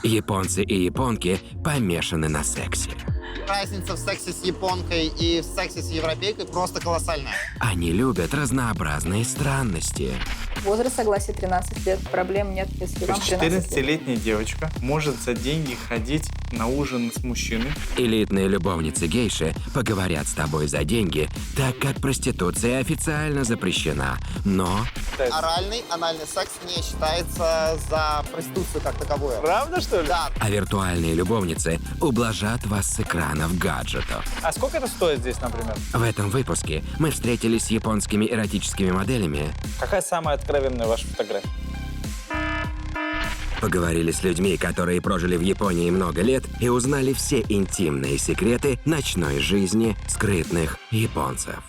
Японцы и японки помешаны на сексе. Разница в сексе с японкой и в сексе с европейкой просто колоссальная. Они любят разнообразные странности. Возраст согласия 13 лет. Проблем нет, если То вам есть 13 лет. 14-летняя девочка может за деньги ходить на ужин с мужчиной. Элитные любовницы гейши поговорят с тобой за деньги, так как проституция официально запрещена. Но Оральный, анальный секс не считается за проституцию как таковую. Правда, что ли? Да, а виртуальные любовницы ублажат вас с экранов гаджетов. А сколько это стоит здесь, например? В этом выпуске мы встретились с японскими эротическими моделями, Какая самая откровенная ваша фотография? поговорили с людьми, которые прожили в Японии много лет и узнали все интимные секреты ночной жизни скрытных японцев.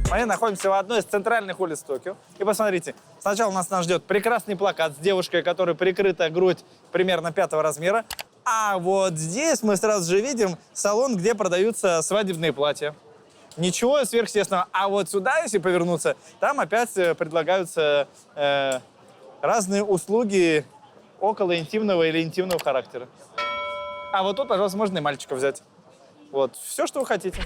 Мы находимся в одной из центральных улиц Токио. И посмотрите, сначала нас ждет прекрасный плакат с девушкой, которой прикрыта грудь примерно 5-го размера. А вот здесь мы сразу же видим салон, где продаются свадебные платья. Ничего сверхъестественного. А вот сюда, если повернуться, там опять предлагаются разные услуги около интимного или интимного характера. А вот тут, пожалуйста, можно и мальчика взять. Вот, все, что вы хотите.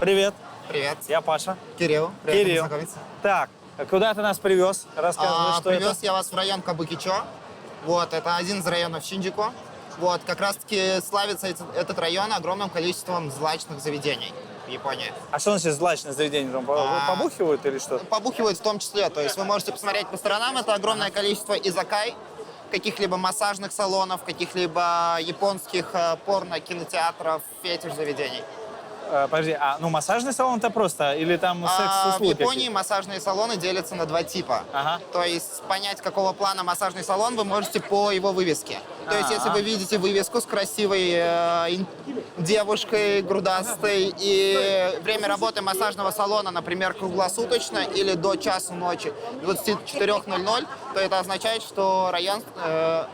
Привет, привет. я Паша. Кирилл. Приятно Кирилл. познакомиться. Так, куда ты нас привез? Рассказывай, что Привез это. я вас в район Кабукичо. Вот, это один из районов Шинджику. Вот, как раз-таки славится этот район огромным количеством злачных заведений в Японии. А что значит злачное заведение? Там побухивают или что? Побухивают в том числе. То есть вы можете посмотреть по сторонам. Это огромное количество изакай, каких-либо массажных салонов, каких-либо японских порно-кинотеатров, фетиш-заведений. Подожди, массажный салон это просто? Или там В секс-услуги? Японии массажные салоны делятся на два типа. Ага. То есть понять, какого плана массажный салон, вы можете по его вывеске. То есть если вы видите вывеску с красивой девушкой, грудастой, и время работы массажного салона, например, круглосуточно или до часу ночи, 24:00, то это означает, что район,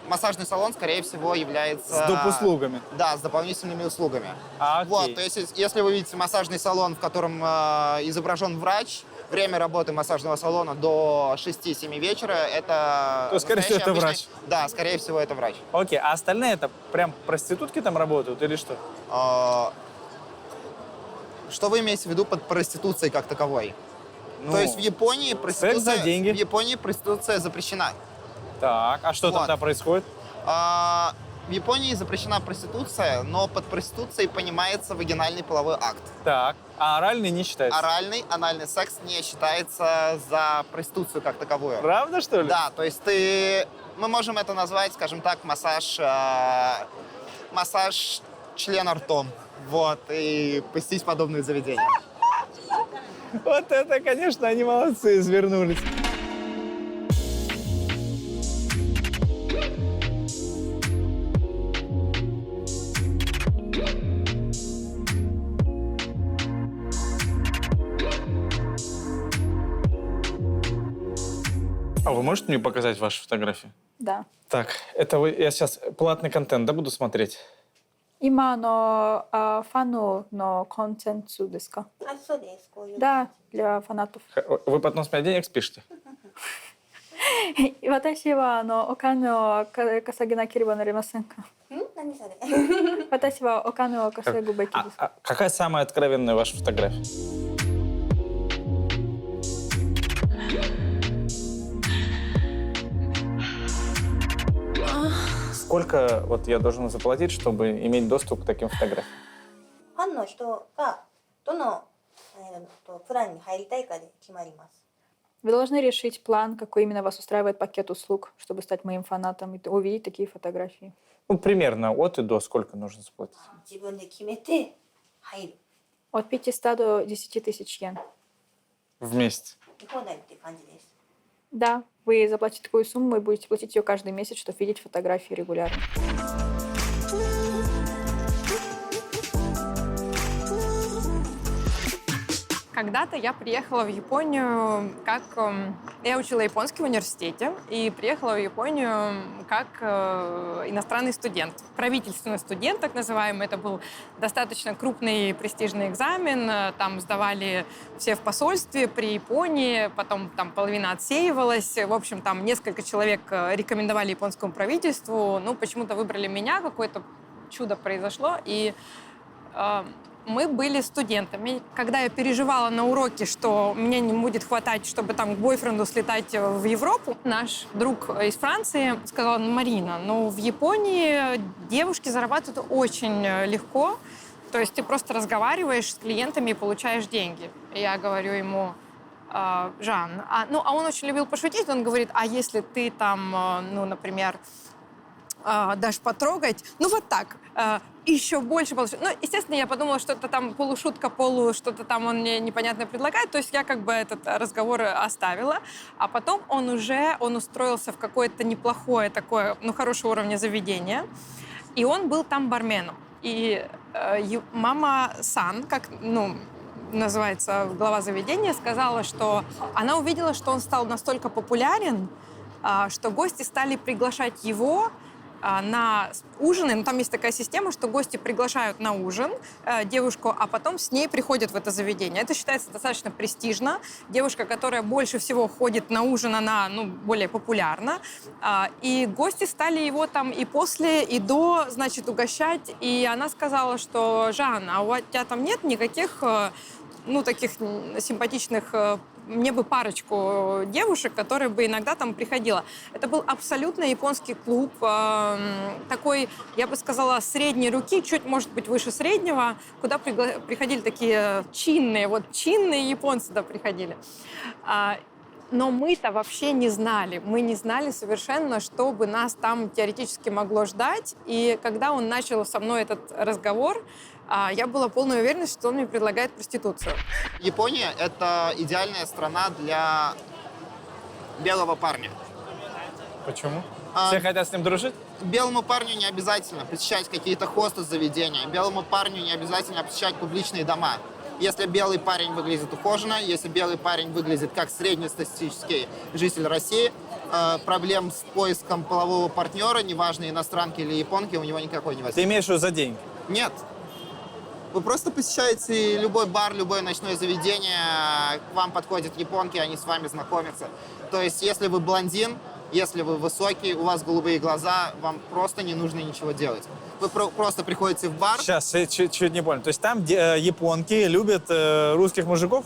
массажный салон, скорее всего, является... С доп. Услугами? Да, с дополнительными услугами. Окей. Вот, то есть если вы видите массажный салон, в котором изображен врач, время работы массажного салона до 6-7 вечера, это... То, скорее всего, это врач. Да, скорее всего, это врач. Окей, а остальные это прям проститутки там работают или что? Что вы имеете в виду под проституцией как таковой? То есть в Японии проституция... секс за деньги. В Японии проституция запрещена. Так, а что Вот. тогда происходит? В Японии запрещена проституция, но под проституцией понимается вагинальный половой акт. Так, а оральный не считается? Оральный, анальный секс не считается за проституцию как таковую. Правда, что ли? Да, то есть мы можем это назвать, скажем так, массаж члена ртом. Вот, и посетить подобные заведения. Вот это, конечно, они молодцы, извернулись. А вы можете мне показать ваши фотографии? Да. Так, это я сейчас платный контент, да, буду смотреть? 今のファンのコンテンツですか？あ、そうです。こういう。 Да, для фанатов. Вы потом с меня денег спишете? 私はお金を稼げなければなりませんか？何それ。私はお金を稼ぐべきです。Какая самая откровенная ваша фотография? Сколько вот я должен заплатить, чтобы иметь доступ к таким фотографиям? ファンの人がどのプランに入りたいかで決まります。 Вы должны решить план, какой именно вас устраивает пакет услуг, чтобы стать моим фанатом и увидеть такие фотографии. Ну, примерно от и до сколько нужно заплатить? 自分で決めて入る。 От 500 до 10 тысяч йен. В месяц. 見放題って感じです。 Да, вы заплатите такую сумму и будете платить ее каждый месяц, чтобы видеть фотографии регулярно. когда-то я приехала в Японию как... Я учила японский в университете и приехала в Японию как иностранный студент. Правительственный студент, так называемый. Это был достаточно крупный престижный экзамен. Там сдавали все в посольстве при Японии, потом там половина отсеивалась. В общем, там несколько человек рекомендовали японскому правительству. Ну, почему-то выбрали меня, какое-то чудо произошло. И мы были студентами. Когда я переживала на уроке, что мне не будет хватать, чтобы там к бойфренду слетать в Европу, наш друг из Франции сказал: Марина, ну в Японии девушки зарабатывают очень легко. То есть ты просто разговариваешь с клиентами и получаешь деньги. И я говорю ему: Жан, а он очень любил пошутить, он говорит: а если ты там, ну, например, дашь потрогать, ну вот так, еще больше получишь. Ну, естественно, я подумала, что это там полушутка, что-то там он мне непонятное предлагает, то есть я как бы этот разговор оставила, а потом он устроился в какое-то неплохое такое, ну, хорошего уровня заведение, и он был там барменом. И мама Сан, как, ну, называется глава заведения, сказала, что она увидела, что он стал настолько популярен, что гости стали приглашать его на ужины. Ну, там есть такая система, что гости приглашают на ужин девушку, а потом с ней приходят в это заведение. Это считается достаточно престижно. Девушка, которая больше всего ходит на ужин, она, ну, более популярна. И гости стали его там и после, и до, значит, угощать. И она сказала, что: Жан, а у тебя там нет никаких, ну, таких симпатичных... Мне бы парочку девушек, которые бы иногда там приходила. Это был абсолютно японский клуб, такой, я бы сказала, средней руки, чуть, может быть, выше среднего, куда приходили такие чинные японцы туда приходили. Но мы-то вообще не знали. Мы не знали совершенно, что бы нас там теоретически могло ждать. И когда он начал со мной этот разговор, я была полной уверенностью, что он мне предлагает проституцию. Япония — это идеальная страна для белого парня. Почему? Все хотят с ним дружить? Белому парню не обязательно посещать какие-то хостел-заведения. Белому парню не обязательно посещать публичные дома. Если белый парень выглядит ухоженно, если белый парень выглядит как среднестатистический житель России, проблем с поиском полового партнера, неважно, иностранки или японки, у него никакой не возникнет. Ты имеешь в виду за деньги? Нет. Вы просто посещаете любой бар, любое ночное заведение, к вам подходят японки, они с вами знакомятся. То есть, если вы блондин, если вы высокий, у вас голубые глаза, вам просто не нужно ничего делать. Вы просто приходите в бар. Сейчас, я чуть не понял. То есть там японки любят русских мужиков?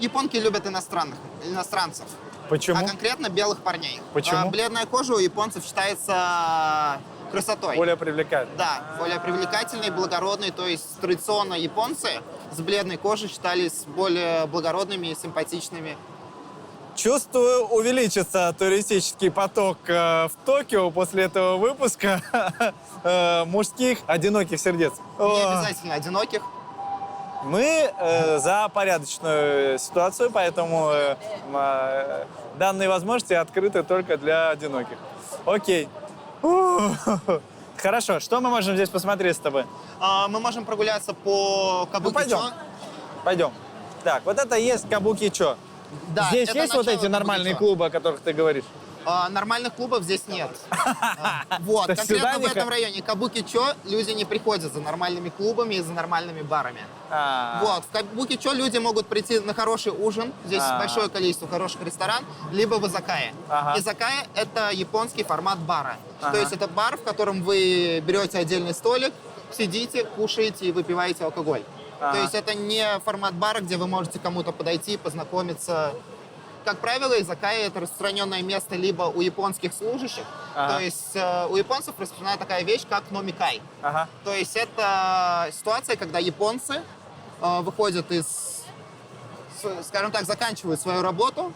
Японки любят иностранцев. Почему? А конкретно белых парней. Почему? Бледная кожа у японцев считается красотой. Более привлекательный. Да, более привлекательный, благородный. То есть традиционно японцы с бледной кожей считались более благородными и симпатичными. Чувствую, увеличится туристический поток в Токио после этого выпуска мужских одиноких сердец. Не обязательно одиноких. Мы за порядочную ситуацию, поэтому данные возможности открыты только для одиноких. Окей. Хорошо, что мы можем здесь посмотреть с тобой? Мы можем прогуляться по Кабуки-чо. Пойдем. Так, вот это есть Кабуки-чо. Да, здесь это есть вот начало эти нормальные Кабуки-чо. клубы, о которых ты говоришь? Нормальных клубов здесь нет. Вот, То есть сюда конкретно в не этом районе Кабуки-чо люди не приходят за нормальными клубами и за нормальными барами. Вот, в Кабуки-чо люди могут прийти на хороший ужин, здесь большое количество хороших ресторанов, либо в изакае. Изакая — это японский формат бара. То есть это бар, в котором вы берете отдельный столик, сидите, кушаете и выпиваете алкоголь. То есть это не формат бара, где вы можете кому-то подойти, познакомиться. Как правило, изакая — это распространенное место либо у японских служащих, то есть у японцев распространена такая вещь, как номикай. То есть это ситуация, когда японцы выходят из, скажем так, заканчивают свою работу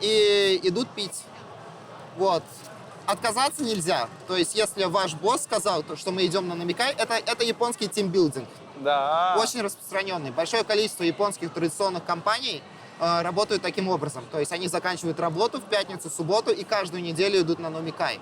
и идут пить. Вот. Отказаться нельзя. То есть если ваш босс сказал, что мы идем на номикай, это японский тимбилдинг. Да. Очень распространенный. Большое количество японских традиционных компаний работают таким образом. То есть они заканчивают работу в пятницу, субботу и каждую неделю идут на номикай.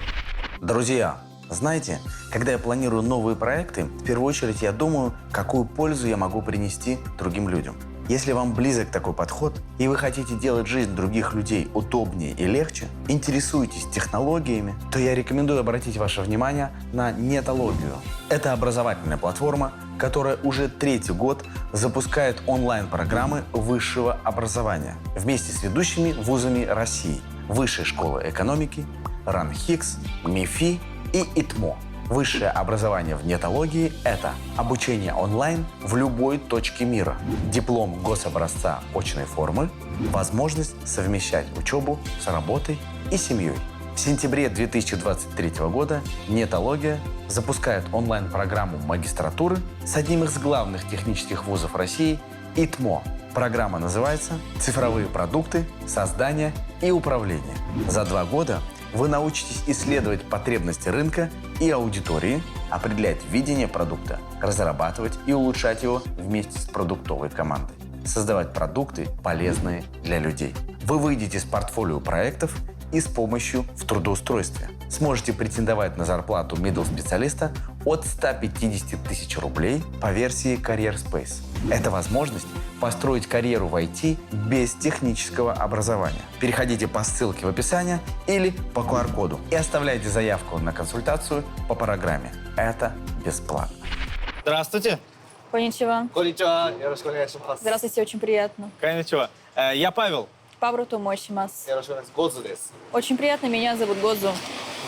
Друзья, знаете, когда я планирую новые проекты, в первую очередь я думаю, какую пользу я могу принести другим людям. Если вам близок такой подход, и вы хотите делать жизнь других людей удобнее и легче, интересуетесь технологиями, то я рекомендую обратить ваше внимание на Нетологию. Это образовательная платформа, которая уже 3-й год запускает онлайн-программы высшего образования вместе с ведущими вузами России: Высшей школы экономики, РАНХИКС, МИФИ и ИТМО. Высшее образование в Нетологии – это обучение онлайн в любой точке мира, диплом гособразца очной формы, возможность совмещать учебу с работой и семьей. В сентябре 2023 года Нетология запускает онлайн-программу магистратуры с одним из главных технических вузов России – ИТМО. Программа называется «Цифровые продукты, создание и управление». За 2 года вы научитесь исследовать потребности рынка и аудитории, определять видение продукта, разрабатывать и улучшать его вместе с продуктовой командой, создавать продукты, полезные для людей. Вы выйдете с портфолио проектов и с помощью в трудоустройстве. Сможете претендовать на зарплату middle-специалиста от 150 тысяч рублей по версии Career Space. Это возможность построить карьеру в IT без технического образования. Переходите по ссылке в описании или по QR-коду и оставляйте заявку на консультацию по программе. Это бесплатно. Здравствуйте. Коничева. こんにちは。よろしくお願いします。 Здравствуйте, очень приятно. Коничева. Я Павел. Павру Томошимас. よろしくお願いします。ゴズです。 Очень приятно, меня зовут Годзу.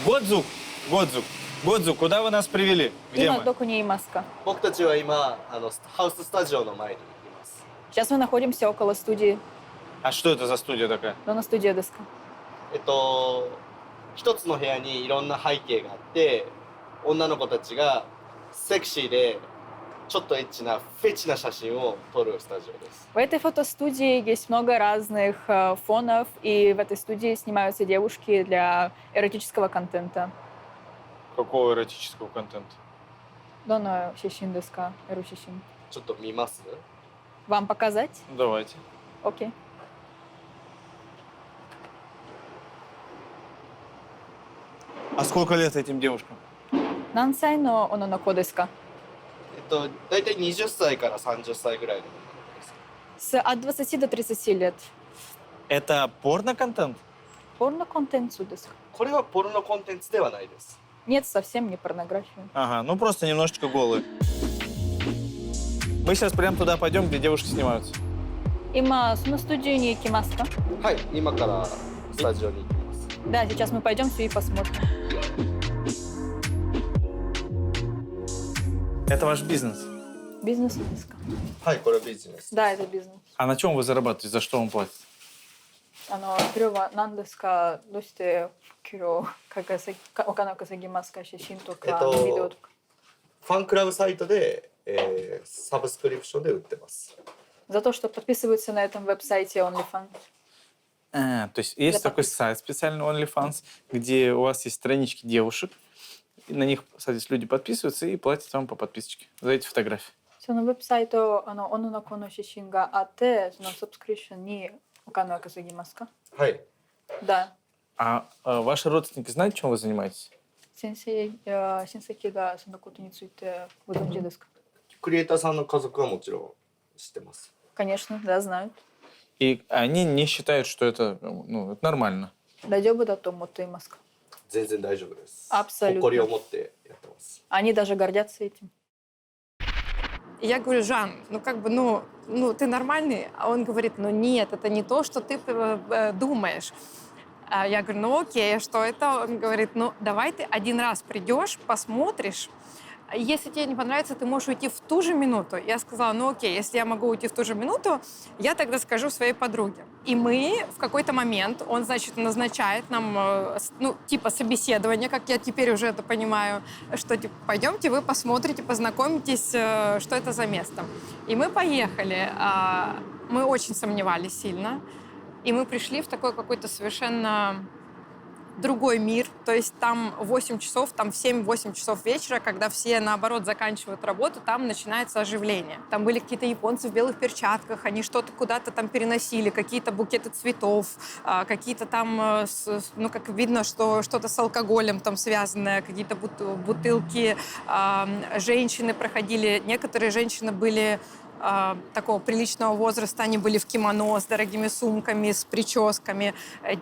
Годзу. Годзу. Годзу, куда вы нас привели? Где Има мы? Докуни и Маска. 僕たちは今ハウススタジオの前にいます。 Сейчас мы находимся около студии. А что это за студия такая? Дона студия Деска. 一つの部屋にいろんな背景があって、女の子たちがセクシーでちょっとエッチなフェチな写真を撮るスタジオです。 В этой фотостудии есть много разных фонов, и в этой студии снимаются девушки для эротического контента. Какого эротического контента? Дона Шишин Деска, Эру Шишин. ちょっと見ます？ Вам показать? Давайте. Окей. А сколько лет этим девушкам? Нансай но ононоко Деска. だいたい20歳から30歳ぐらいの。 От 20 до 30 лет. Это порно-контент? Порно-контент Деска. これはポルノコンテンツではないです。 Нет, совсем не порнография. Ага, ну просто немножечко голые. Мы сейчас прям туда пойдем, где девушки снимаются. Има на студию не Кимаска. はい、今からスタジオに行きます。 Да, сейчас мы пойдем все и посмотрим. Это ваш бизнес. Бизнес Деска. はい、これはビジネス。 Да, это бизнес. А на чем вы зарабатываете? За что вам платят? それは何ですかどうして今日お金を稼ぎますか写真とかビデオとか。ファンクラブサイトで、サブスクリプションで売ってます。 За то, что подписываются на этом веб-сайте OnlyFans. То есть есть Для такой сайт специальный OnlyFans, где у вас есть странички девушек, и на них, соответственно, люди подписываются и платят вам по подписочке за эти фотографии. そのウェブサイト女の子の写真があってそのサブスクリプションにお金を稼ぎますかはい。 Да. А ваши родственники знают, чем вы занимаетесь? 親戚がそのことについてご存知ですかクリエイターさんの家族はもちろん知ってます。 Конечно, да, знают. И они не считают, что это, это нормально. 大丈夫だと思っていますか全然大丈夫です。 Абсолютно. 誇りを持ってやってます。 Они даже гордятся этим. И я говорю: Жан, ты нормальный? А он говорит: ну нет, это не то, что ты думаешь. А я говорю: ну окей, что это? Он говорит: ну давай ты один раз придешь, посмотришь. Если тебе не понравится, ты можешь уйти в ту же минуту. Я сказала: ну окей, если я могу уйти в ту же минуту, я тогда скажу своей подруге. И мы в какой-то момент, он, значит, назначает нам, типа собеседование, как я теперь уже это понимаю, что типа пойдемте, вы посмотрите, познакомитесь, что это за место. И мы поехали. Мы очень сомневались сильно. И мы пришли в такой какой-то совершенно другой мир. То есть там 8 часов, там в 7-8 часов вечера, когда все, наоборот, заканчивают работу, там начинается оживление. Там были какие-то японцы в белых перчатках, они что-то куда-то там переносили, какие-то букеты цветов, какие-то там, как видно, что что-то с алкоголем там связанное, какие-то бутылки. Женщины проходили, некоторые женщины были такого приличного возраста, они были в кимоно, с дорогими сумками, с прическами.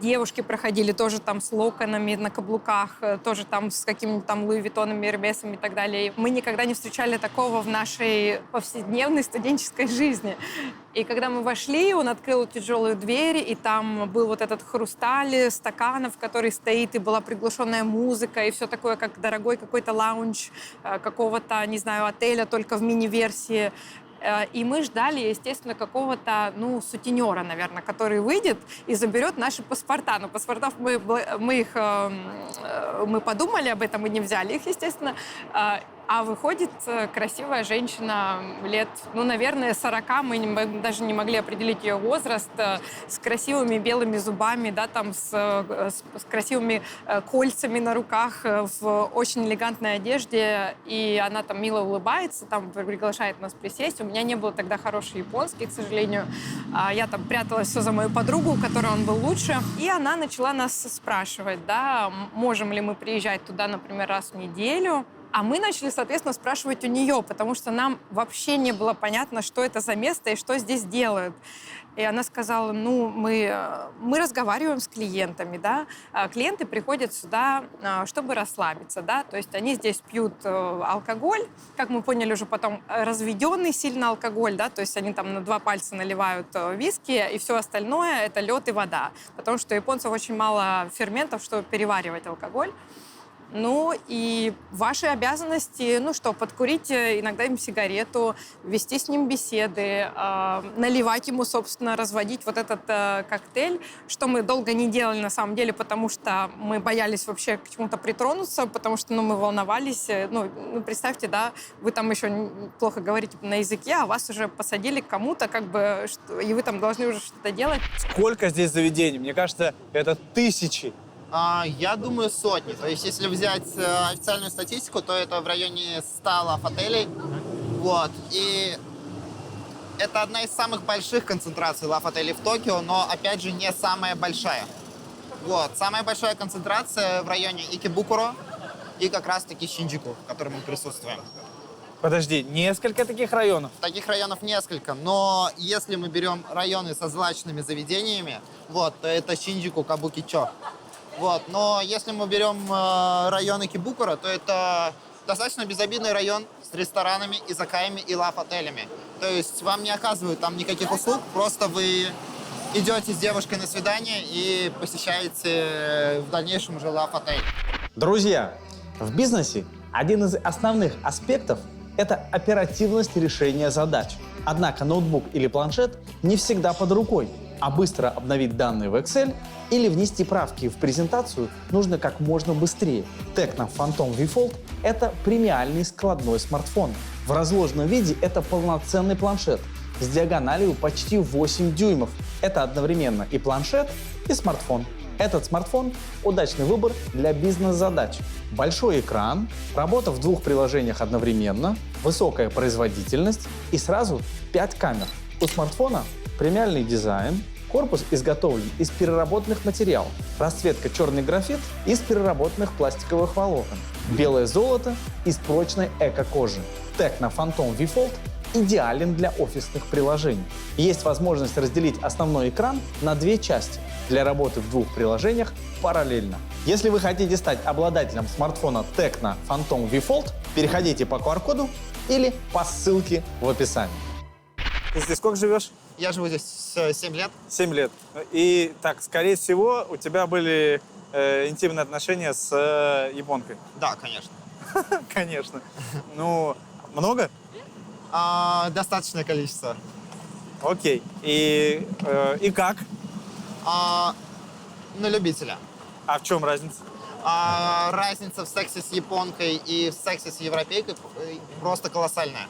Девушки проходили тоже там с локонами на каблуках, тоже там с какими-то там Луи Виттонами, Эрмесами и так далее. И мы никогда не встречали такого в нашей повседневной студенческой жизни. И когда мы вошли, он открыл тяжелую дверь, и там был вот этот хрусталь стаканов, который стоит, и была приглушенная музыка, и все такое, как дорогой какой-то лаунж какого-то, не знаю, отеля, только в мини-версии. И мы ждали, естественно, какого-то, сутенера, наверное, который выйдет и заберет наши паспорта. Но паспортов мы подумали об этом и не взяли их, естественно. А выходит красивая женщина лет, наверное, 40, мы даже не могли определить ее возраст, с красивыми белыми зубами, да, там с красивыми кольцами на руках, в очень элегантной одежде, и она там мило улыбается, там приглашает нас присесть. У меня не было тогда хороший японский, к сожалению. Я там пряталась все за мою подругу, у которой он был лучше, и она начала нас спрашивать, да, можем ли мы приезжать туда, например, раз в неделю. А мы начали, соответственно, спрашивать у нее, потому что нам вообще не было понятно, что это за место и что здесь делают. И она сказала, мы разговариваем с клиентами, да, клиенты приходят сюда, чтобы расслабиться, да, то есть они здесь пьют алкоголь, как мы поняли уже потом, разведенный сильно алкоголь, да, то есть они там на 2 пальца наливают виски, и все остальное — это лед и вода, потому что у японцев очень мало ферментов, чтобы переваривать алкоголь. И ваши обязанности, подкурить иногда им сигарету, вести с ним беседы, наливать ему, собственно, разводить вот этот коктейль, что мы долго не делали на самом деле, потому что мы боялись вообще к чему-то притронуться, потому что, мы волновались. Представьте, да, вы там еще плохо говорите на языке, а вас уже посадили к кому-то, и вы там должны уже что-то делать. Сколько здесь заведений? Мне кажется, это тысячи. Я думаю, сотни. То есть, если взять официальную статистику, то это в районе 100 лав-отелей. Вот. И это одна из самых больших концентраций лав-отелей в Токио, но, опять же, не самая большая. Вот. Самая большая концентрация в районе Икебукуро и как раз-таки Шинджуку, в котором мы присутствуем. Подожди, несколько таких районов? Таких районов несколько, но если мы берем районы со злачными заведениями, то это Шинджуку, Кабукичо. Вот. Но если мы берем район Икебукуро, то это достаточно безобидный район с ресторанами, изакаями и лав-отелями. То есть вам не оказывают там никаких услуг, просто вы идете с девушкой на свидание и посещаете в дальнейшем уже лав-отель. Друзья, в бизнесе один из основных аспектов – это оперативность решения задач. Однако ноутбук или планшет не всегда под рукой, а быстро обновить данные в Excel или внести правки в презентацию нужно как можно быстрее. Tecno Phantom V Fold – это премиальный складной смартфон. В разложенном виде это полноценный планшет с диагональю почти 8 дюймов. Это одновременно и планшет, и смартфон. Этот смартфон – удачный выбор для бизнес-задач. Большой экран, работа в 2 приложениях одновременно, высокая производительность и сразу 5 камер. У смартфона премиальный дизайн, корпус изготовлен из переработанных материалов, расцветка черный графит из переработанных пластиковых волокон, белое золото из прочной эко-кожи. Tecno Phantom V Fold идеален для офисных приложений. Есть возможность разделить основной экран на 2 части для работы в 2 приложениях параллельно. Если вы хотите стать обладателем смартфона Tecno Phantom V Fold, переходите по QR-коду или по ссылке в описании. Ты здесь сколько живешь? Я живу здесь 7 лет. 7 лет. И так, скорее всего, у тебя были интимные отношения с японкой? Да, конечно. Конечно. Много? Достаточное количество. Окей. И как? На любителя. А в чем разница? Разница в сексе с японкой и в сексе с европейкой просто колоссальная.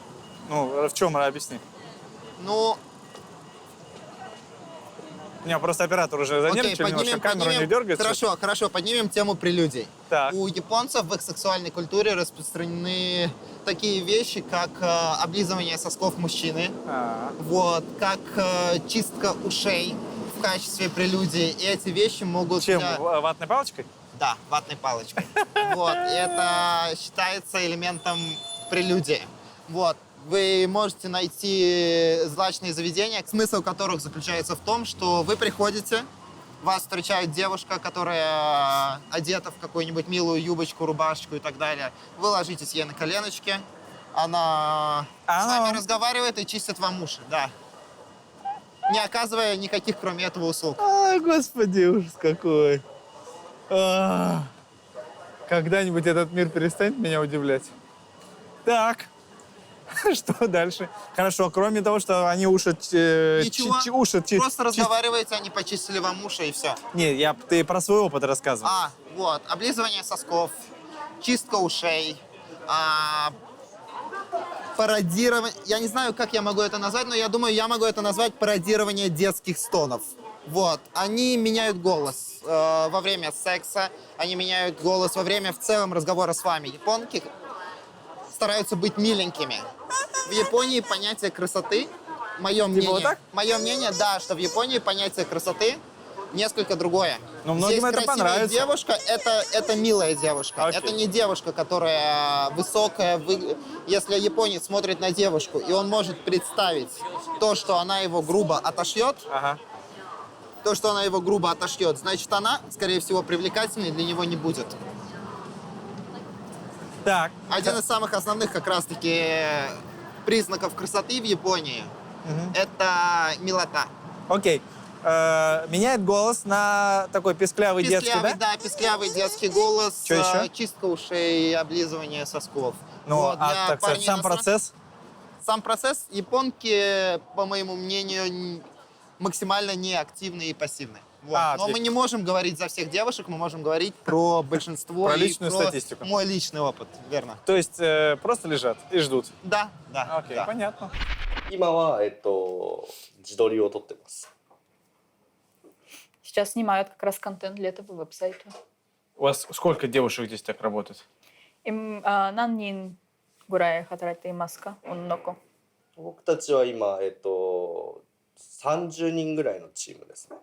В чем? Объясни. У меня просто оператор уже занервничал, немножко камеру не дергается. Хорошо, поднимем тему прелюдий. Так. У японцев в их сексуальной культуре распространены такие вещи, как облизывание сосков мужчины, как чистка ушей в качестве прелюдии. И эти вещи могут... Чем? Ватной палочкой? Да, ватной палочкой. Это считается элементом прелюдии. вы можете найти злачные заведения, смысл которых заключается в том, что вы приходите, вас встречает девушка, которая одета в какую-нибудь милую юбочку, рубашечку и так далее. Вы ложитесь ей на коленочки, она с вами разговаривает и чистит вам уши, да. Не оказывая никаких, кроме этого, услуг. Ай, господи, ужас какой. Когда-нибудь этот мир перестанет меня удивлять? Так, что дальше? Хорошо, кроме того, что они уши... Ничего, просто чистят. разговариваете, они почистили вам уши и все. Не, ты про свой опыт рассказывал. Вот, облизывание сосков, чистка ушей, пародирование... Я не знаю, как я могу это назвать, но я думаю, я могу это назвать пародирование детских стонов. Вот, они меняют голос во время секса, они меняют голос во время в целом разговора с вами. Японки стараются быть миленькими. В Японии понятие красоты, мое мнение, да, что в Японии понятие красоты несколько другое. Но многим Здесь это красивая понравится. девушка это милая девушка. Окей. Это не девушка, которая высокая. Если японец смотрит на девушку, и он может представить то, что она его грубо отошьет, значит, она, скорее всего, привлекательной для него не будет. Так. Один из самых основных как раз-таки признаков красоты в Японии – это милота. Окей. Меняет голос на такой песклявый детский, да? Да, песклявый детский голос, Что еще? чистка ушей, облизывание сосков. Ну, Вот, для так сказать, парней сам процесс? Сам процесс японки, по моему мнению, максимально неактивны и пассивны. Вот. Но мы не можем говорить за всех девушек, мы можем говорить про большинство. Про и личную статистику. Мой личный опыт, верно. То есть просто лежат и ждут? Да. Окей, да. понятно. 今は、自撮りを撮ってます。 Сейчас снимают как раз контент для этого веб-сайта. У вас сколько девушек здесь так работает? 何人ぐらい働いていますか、女の子。僕たちは今、30人ぐらいのチームですね。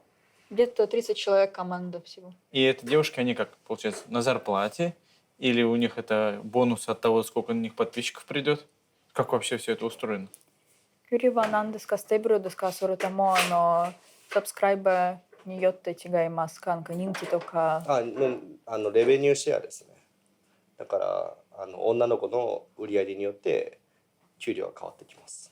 Где-то 30 человек команда всего. И эти девушки, они как, получается, на зарплате? Или у них это бонус от того, сколько на них подписчиков придет? Как вообще все это устроено? 給料は何ですか、ステーブルですか、それともサブスクライバーによって違いますか、なんか人気とか。レベニューシェアですね。だから女の子の売り上げによって給料が変わってきます。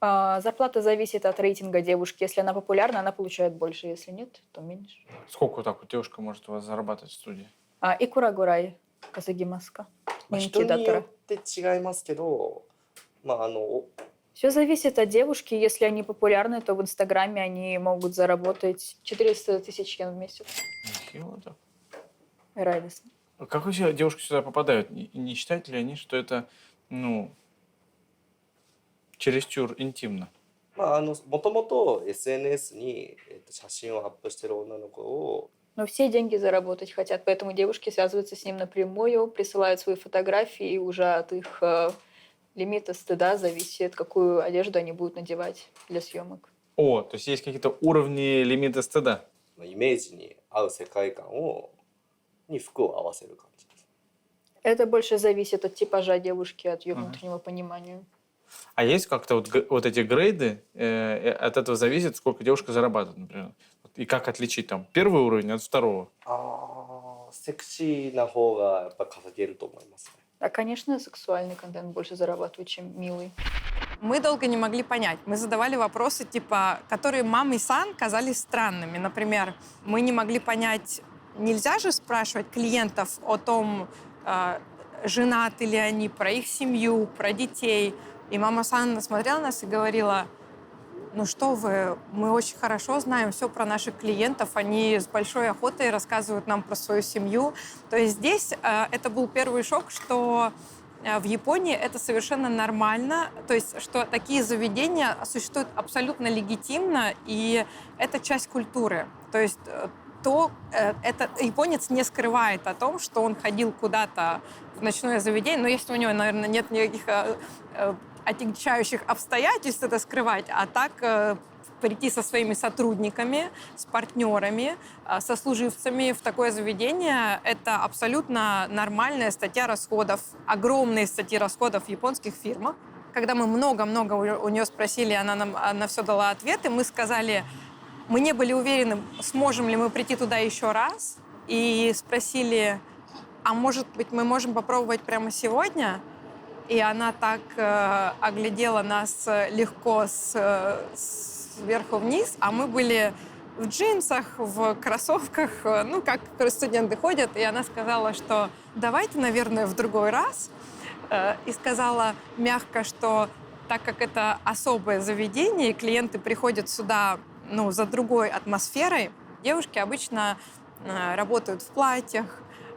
Зарплата зависит от рейтинга девушки. Если она популярна, она получает больше. Если нет, то меньше. Сколько так вот девушка может у вас зарабатывать в студии? いくらぐらい稼ぎますか、人人気だったら。によって違いますけど、Все зависит от девушки. Если они популярны, то в Инстаграме они могут заработать 400 тысяч йен в месяц. Нехило так. Радостно. А как вообще девушки сюда попадают? Не считают ли они, что это, чересчур интимно? もともと SNS に写真をアップしてる女の子を Но все деньги заработать хотят, поэтому девушки связываются с ним напрямую, присылают свои фотографии, и уже от их лимита стыда зависит, какую одежду они будут надевать для съемок. О, то есть есть какие-то уровни лимита стыда? イメージに合う世界観に服を合わせる感じです。 Это больше зависит от типажа девушки, от ее внутреннего понимания. А есть как-то вот эти грейды, от этого зависит, сколько девушка зарабатывает, например? И как отличить там первый уровень от второго? セクシーな方がやっぱ稼げると思いますね。 А, конечно, сексуальный контент больше зарабатывает, чем милый. Мы долго не могли понять. Мы задавали вопросы, типа, которые мамы-сан казались странными. Например, мы не могли понять, нельзя же спрашивать клиентов о том, женаты ли они, про их семью, про детей. И мама-сан смотрела на нас и говорила: ну что вы, мы очень хорошо знаем все про наших клиентов, они с большой охотой рассказывают нам про свою семью. То есть здесь это был первый шок, что в Японии это совершенно нормально, то есть что такие заведения существуют абсолютно легитимно, и это часть культуры. То есть японец не скрывает о том, что он ходил куда-то в ночное заведение, но если у него, наверное, нет никаких отягчающих обстоятельств это скрывать, а так прийти со своими сотрудниками, с партнерами, сослуживцами в такое заведение – это абсолютно нормальная статья расходов, огромные статьи расходов в японских фирмах. когда мы много-много у нее спросили, она все дала ответы, мы сказали, мы не были уверены, сможем ли мы прийти туда еще раз, и спросили, а может быть, мы можем попробовать прямо сегодня? И она так оглядела нас легко сверху вниз, а мы были в джинсах, в кроссовках, ну, как студенты ходят, и она сказала, что давайте, наверное, в другой раз, и сказала мягко, что так как это особое заведение, и клиенты приходят сюда, ну, за другой атмосферой, девушки обычно работают в платьях,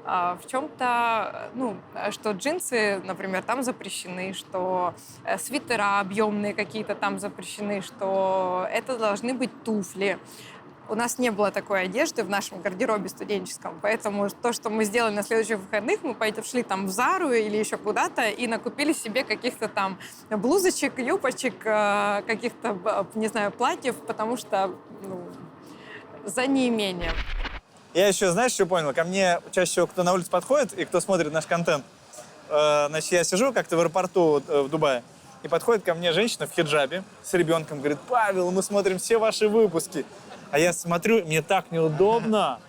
в чем-то, ну, что джинсы, например, там запрещены, что свитера объемные какие-то там запрещены, что это должны быть туфли. У нас не было такой одежды в нашем гардеробе студенческом, поэтому то, что мы сделали на следующих выходных, мы пошли там в Зару или еще куда-то и накупили себе каких-то там блузочек, юбочек, каких-то, не знаю, платьев, потому что, ну, за неимением. Я еще, знаешь, что понял? Ко мне чаще всего кто на улице подходит и кто смотрит наш контент. Значит, я сижу как-то в аэропорту в Дубае, и подходит ко мне женщина в хиджабе с ребенком, говорит: Павел, мы смотрим все ваши выпуски. А я смотрю, мне так неудобно.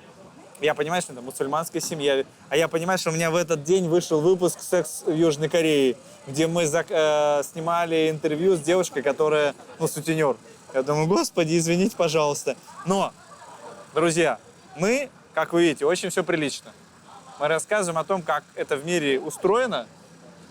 Я понимаю, что это мусульманская семья. А я понимаю, что у меня в этот день вышел выпуск «Секс в Южной Корее», где мы снимали интервью с девушкой, которая, ну, сутенер. Я думаю, господи, извините, пожалуйста. Но, друзья, мы, как вы видите, очень все прилично. Мы рассказываем о том, как это в мире устроено,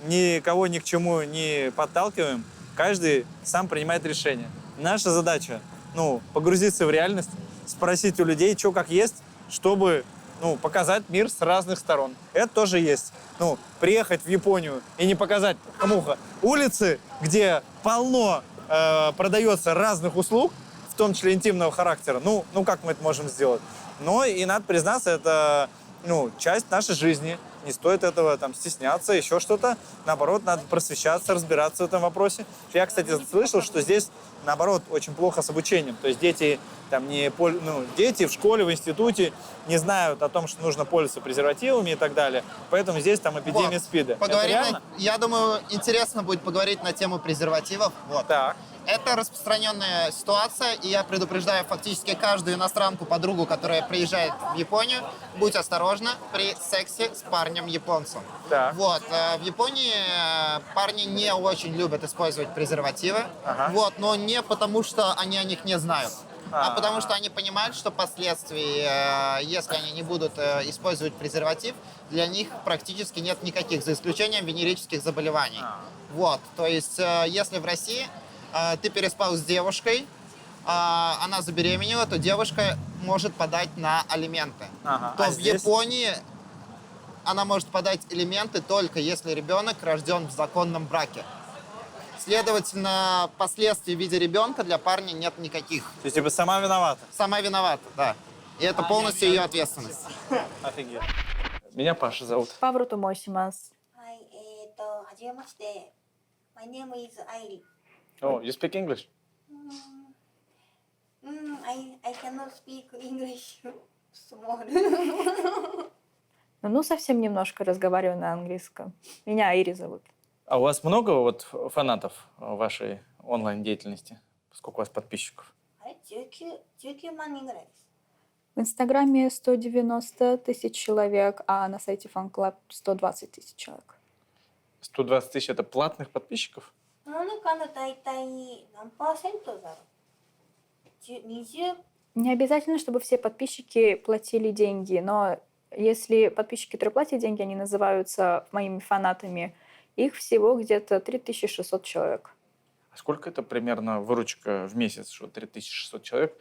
никого ни к чему не подталкиваем, каждый сам принимает решение. Наша задача, ну, погрузиться в реальность, спросить у людей, что как есть, чтобы, ну, показать мир с разных сторон. Это тоже есть. Ну, приехать в Японию и не показать кому-то улицы, где полно продается разных услуг, в том числе интимного характера. Ну, как мы это можем сделать? Но и надо признаться, это, ну, часть нашей жизни. Не стоит этого там стесняться, еще что-то. Наоборот, надо просвещаться, разбираться в этом вопросе. Я, кстати, слышал, что здесь, наоборот, очень плохо с обучением. То есть дети, там, дети в школе, в институте не знают о том, что нужно пользоваться презервативами и так далее. Поэтому здесь там эпидемия СПИДа. Поговорим я думаю, интересно будет поговорить на тему презервативов. Вот. Так. Это распространенная ситуация, и я предупреждаю фактически каждую иностранку, подругу, которая приезжает в Японию, будь осторожна при сексе с парнем-японцем. Так. Вот. В Японии парни не очень любят использовать презервативы, вот, но не потому, что они о них не знают, а потому что они понимают, что последствий, если они не будут использовать презерватив, для них практически нет никаких, за исключением венерических заболеваний. Вот. То есть, если в России ты переспал с девушкой, она забеременела, то девушка может подать на алименты. То в Японии она может подать алименты только если ребенок рожден в законном браке. Следовательно, последствий в виде ребенка для парня нет никаких. То есть, типа, сама виновата? Сама виновата, да. И это полностью ее ответственность. Офигеть. Меня Паша зовут. Павру Тумосимас. はい、はじめまして。My name is Airi. Oh, you speak English? I cannot speak English. Small. Ну, совсем немножко разговариваю на английском. Меня Айри зовут. А у вас много вот фанатов вашей онлайн-деятельности? Сколько у вас подписчиков? あれ、19万人ぐらいです。 В Инстаграме 190 тысяч человек, а на сайте FanClub 120 тысяч человек. 120 тысяч — это платных подписчиков? その中の大体何パーセントだろう。20 Не обязательно, чтобы все подписчики платили деньги, но если подписчики, которые платят деньги, они называются моими фанатами, их всего где-то 3600 человек. А сколько это примерно выручка в месяц, что 3600 человек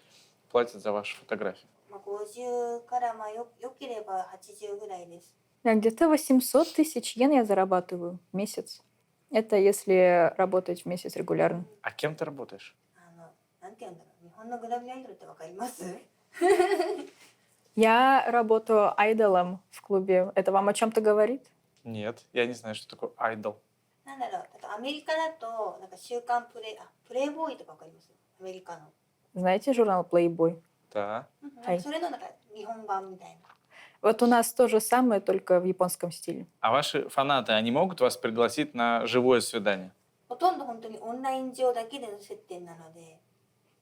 платят за ваши фотографии? 50からよければ80ぐらいです。 Где-то 800 тысяч йен я зарабатываю в месяц. Это если работать в месяц регулярно. А кем ты работаешь? なんて言うんだろう。日本のグラビアアイドルってわかります？ Я работаю айдолом в клубе. Это вам о чем-то говорит? Нет, я не знаю, что такое айдол. なんだろう。あとアメリカだとなんか週刊プレイボーイとかわかります？アメリカの。 Знаете журнал Playboy? Да. それのなんか日本版みたいな。 Вот у нас то же самое, только в японском стиле. А ваши фанаты, они могут вас пригласить на живое свидание? ほとんど本当にオンライン上だけでの接点なので、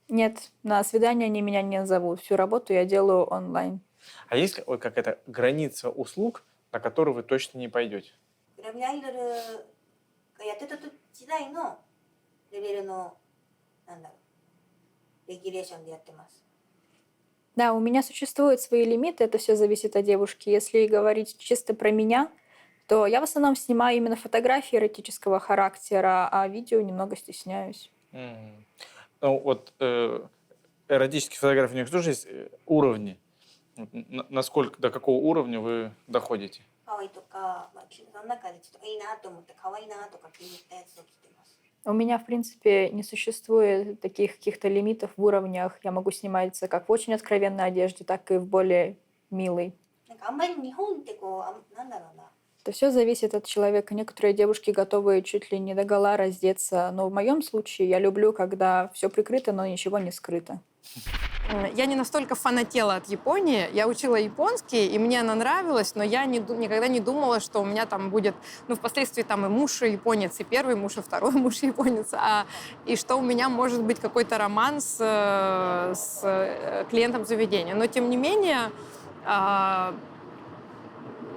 Нет, на свидание они меня не зовут. Всю работу я делаю онлайн. А есть какая-то граница услуг, на которую вы точно не пойдете? グラビアアイドルがやってた時代のレベルの、なんだろう、レギュレーションでやってます。 Да, у меня существуют свои лимиты, это все зависит от девушки. Если говорить чисто про меня, то я в основном снимаю именно фотографии эротического характера, а видео немного стесняюсь. Ну, вот эротические фотографии, у них тоже есть уровни? Насколько, до какого уровня вы доходите? 可愛いとか、まあ、その中でちょっといいなと思って可愛いなとか気に入ったやつを着てます。 У меня, в принципе, не существует таких каких-то лимитов в уровнях. Я могу сниматься как в очень откровенной одежде, так и в более милой. なんかあんまり日本ってこう、なんだろうな。 Это все зависит от человека. Некоторые девушки готовы чуть ли не догола раздеться. Но в моем случае я люблю, когда все прикрыто, но ничего не скрыто. Я не настолько фанатела от Японии. Я учила японский, и мне она нравилась, но я никогда не думала, что у меня там будет, ну, впоследствии там и муж японец, и первый муж, и второй муж японец, и что у меня может быть какой-то роман с клиентом заведения. Но, тем не менее,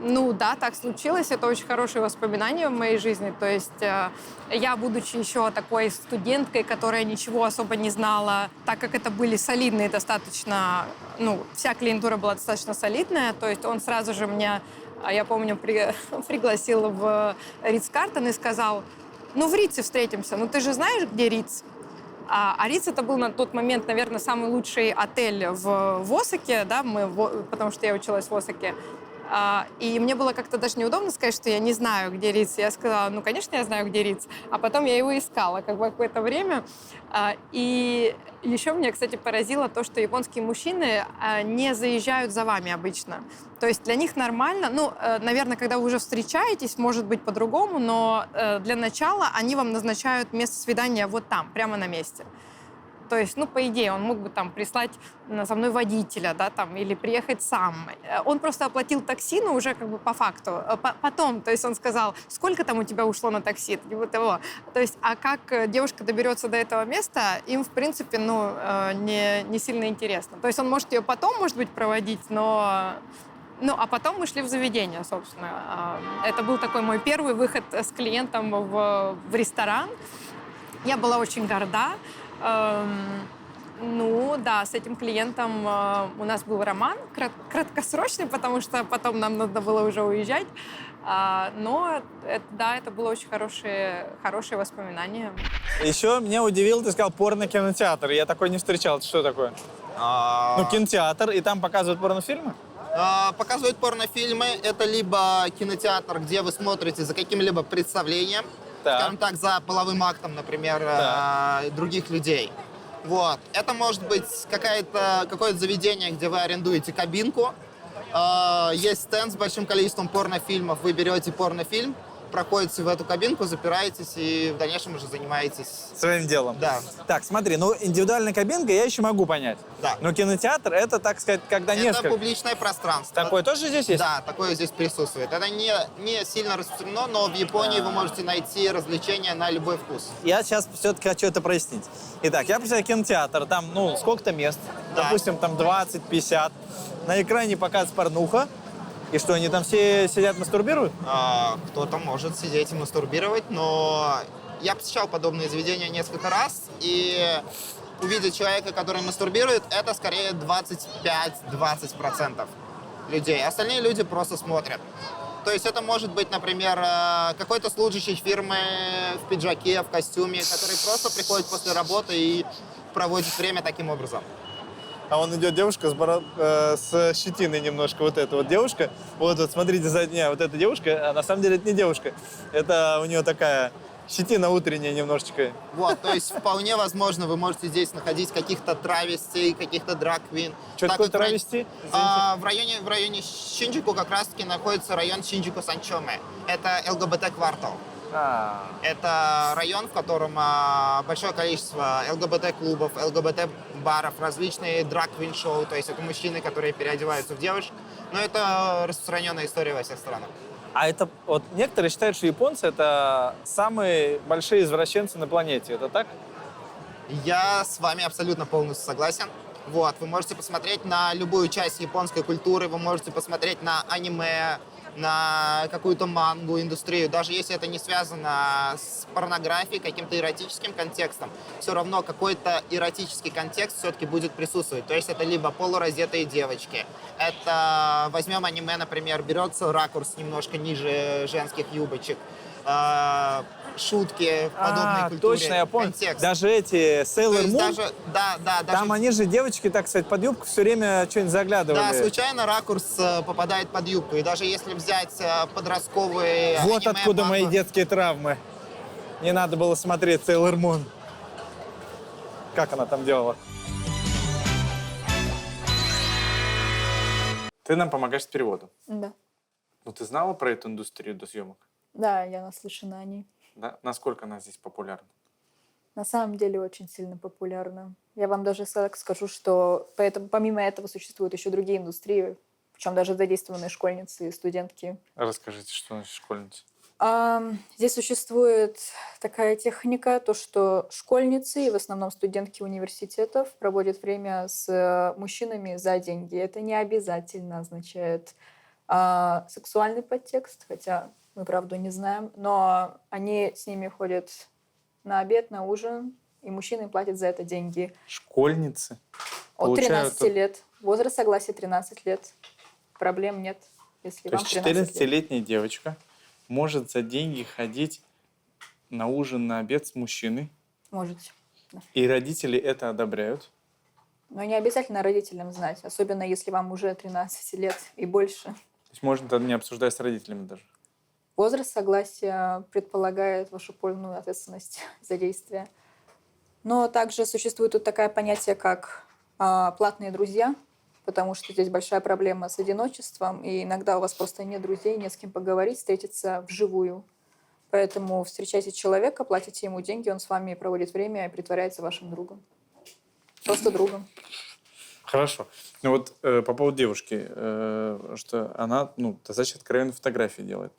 ну да, так случилось. Это очень хорошие воспоминания в моей жизни. То есть я, будучи еще такой студенткой, которая ничего особо не знала, так как это были солидные достаточно, ну, вся клиентура была достаточно солидная, то есть он сразу же меня, я помню, пригласил в Ритц-Картон и сказал: ну, в Ритце встретимся, ну, ты же знаешь, где Ритц? А Ритц — это был на тот момент, наверное, самый лучший отель в Осаке, да, потому что я училась в Осаке. И мне было как-то даже неудобно сказать, что я не знаю, где Ритц. Я сказала: ну, конечно, я знаю, где Ритц. А потом я его искала как бы какое-то время. И еще меня, кстати, поразило то, что японские мужчины не заезжают за вами обычно. То есть для них нормально. Ну, наверное, когда вы уже встречаетесь, может быть по-другому, но для начала они вам назначают место свидания вот там, прямо на месте. То есть, ну, по идее, он мог бы там прислать за мной водителя, да, там, или приехать сам. Он просто оплатил такси, но уже как бы по факту. Потом, то есть он сказал: сколько там у тебя ушло на такси? Типа того. То есть, а как девушка доберется до этого места, им, в принципе, ну, не сильно интересно. То есть он может ее потом, может быть, проводить, но... Ну, а потом мы шли в заведение, собственно. Это был такой мой первый выход с клиентом в ресторан. Я была очень горда. Ну, да, с этим клиентом у нас был роман, краткосрочный, потому что потом нам надо было уже уезжать. Но, да, это было очень хорошие воспоминания. Еще меня удивил, ты сказал, порно-кинотеатр. Я такой не встречал. Это что такое? Ну, кинотеатр, и там показывают порнофильмы? Показывают порнофильмы. Это либо кинотеатр, где вы смотрите за каким-либо представлением, скажем так, за половым актом, например, других людей. Вот. Это может быть какое-то заведение, где вы арендуете кабинку. Есть стенд с большим количеством порнофильмов. Вы берете порнофильм, проходите в эту кабинку, запираетесь и в дальнейшем уже занимаетесь своим делом. Да. Так, смотри, ну индивидуальная кабинка я еще могу понять. Да. Но кинотеатр — это, так сказать, когда несколько... Это публичное пространство. Такое тоже здесь есть? Да, такое здесь присутствует. Это не сильно распространено, но в Японии вы можете найти развлечения на любой вкус. Я сейчас все-таки хочу это прояснить. Итак, я представляю кинотеатр, там, ну, сколько-то мест, Да. допустим, там 20-50. На экране показывается порнуха. И что, они там все сидят, мастурбируют? Кто-то может сидеть и мастурбировать, но я посещал подобные заведения несколько раз, и увидеть человека, который мастурбирует, это скорее 25-20% людей. Остальные люди просто смотрят. То есть это может быть, например, какой-то служащий фирмы в пиджаке, в костюме, который просто приходит после работы и проводит время таким образом. А вон идет девушка с щетиной немножко, вот эта вот девушка. Вот смотрите, за меня вот эта девушка, а на самом деле это не девушка. Это у нее такая щетина утренняя немножечко. Вот, то есть вполне возможно, вы можете здесь находить каких-то травестей, каких-то драг-квин. Что такое травести? В районе Шинджуку как раз-таки находится район Шинджуку-Санчоме. Это ЛГБТ-квартал. Это район, в котором большое количество ЛГБТ-клубов, ЛГБТ-баров, различные драг-квин-шоу. То есть это мужчины, которые переодеваются в девушек. Но это распространенная история во всех странах. А это вот некоторые считают, что японцы это самые большие извращенцы на планете. Это так? Я с вами абсолютно полностью согласен. Вот, вы можете посмотреть на любую часть японской культуры, вы можете посмотреть на аниме, на какую-то мангу, индустрию. Даже если это не связано с порнографией, каким-то эротическим контекстом, все равно какой-то эротический контекст все-таки будет присутствовать. То есть это либо полураздетые девочки, это, возьмем аниме, например, берется ракурс немножко ниже женских юбочек, шутки в подобной культуре. Точно, я понял. Контекст. Даже эти То Sailor есть Moon, даже, да, даже там они же, девочки, так сказать, под юбку все время что-нибудь заглядывали. да, случайно ракурс попадает под юбку. И даже если взять подростковые Вот аниме, откуда мои мангу, детские травмы. Не надо было смотреть Sailor Moon. Как она там делала? Ты нам помогаешь с переводом. Да. Ну, ты знала про эту индустрию до съемок? Да, я наслышана о ней. Да? Насколько она здесь популярна? На самом деле очень сильно популярна. Я вам даже так скажу, что помимо этого существуют еще другие индустрии, причем даже задействованные школьницы и студентки. Расскажите, что значит школьница? Здесь существует такая техника, то что школьницы и в основном студентки университетов проводят время с мужчинами за деньги. Это не обязательно означает сексуальный подтекст, хотя мы правду не знаем, но они с ними ходят на обед, на ужин, и мужчины платят за это деньги. Школьницы? От Получают 13 лет. Возраст согласия 13 лет. Проблем нет, если То вам есть 13 лет. 14-летняя девочка может за деньги ходить на ужин, на обед с мужчиной, Можете. и родители это одобряют. Но не обязательно родителям знать, особенно если вам уже 13 лет и больше. То есть можно это не обсуждать с родителями даже. Возраст согласия предполагает вашу полную ответственность за действия. Но также существует тут такое понятие, как платные друзья, потому что здесь большая проблема с одиночеством, и иногда у вас просто нет друзей, не с кем поговорить, встретиться вживую. Поэтому встречайте человека, платите ему деньги, он с вами проводит время и притворяется вашим другом. Просто другом. Хорошо. Ну вот по поводу девушки, что она достаточно откровенно фотографии делает.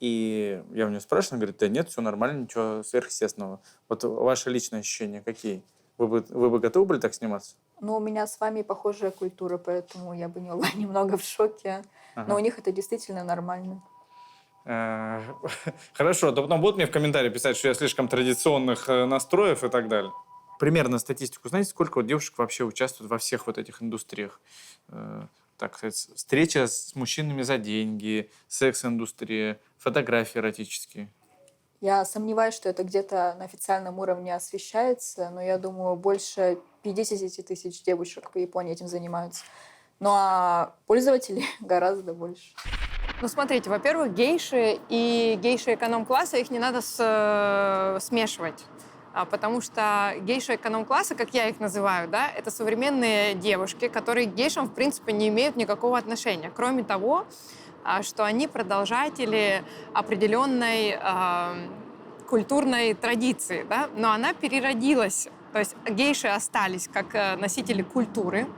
И я у нее спрашиваю, она говорит, да нет, все нормально, ничего сверхъестественного. Вот ваши личные ощущения какие? Вы бы готовы были так сниматься? Ну, у меня с вами похожая культура, поэтому я бы была немного в шоке. Ага. Но у них это действительно нормально. Хорошо, то потом будут мне в комментарии писать, что я слишком традиционных настроев и так далее. Примерно статистику знаете, сколько вот девушек вообще участвует во всех вот этих индустриях? Так сказать, встреча с мужчинами за деньги, секс-индустрия, фотографии эротические. Я сомневаюсь, что это где-то на официальном уровне освещается, но я думаю, больше 50 тысяч девушек по Японии этим занимаются. Ну а пользователей гораздо больше. Ну, смотрите, во-первых, гейши и гейши эконом-класса, их не надо смешивать. Потому что гейши эконом-класса, как я их называю, да, это современные девушки, которые к гейшам, в принципе, не имеют никакого отношения. Кроме того, что они продолжатели определенной культурной традиции, да? Но она переродилась. То есть гейши остались как носители культуры.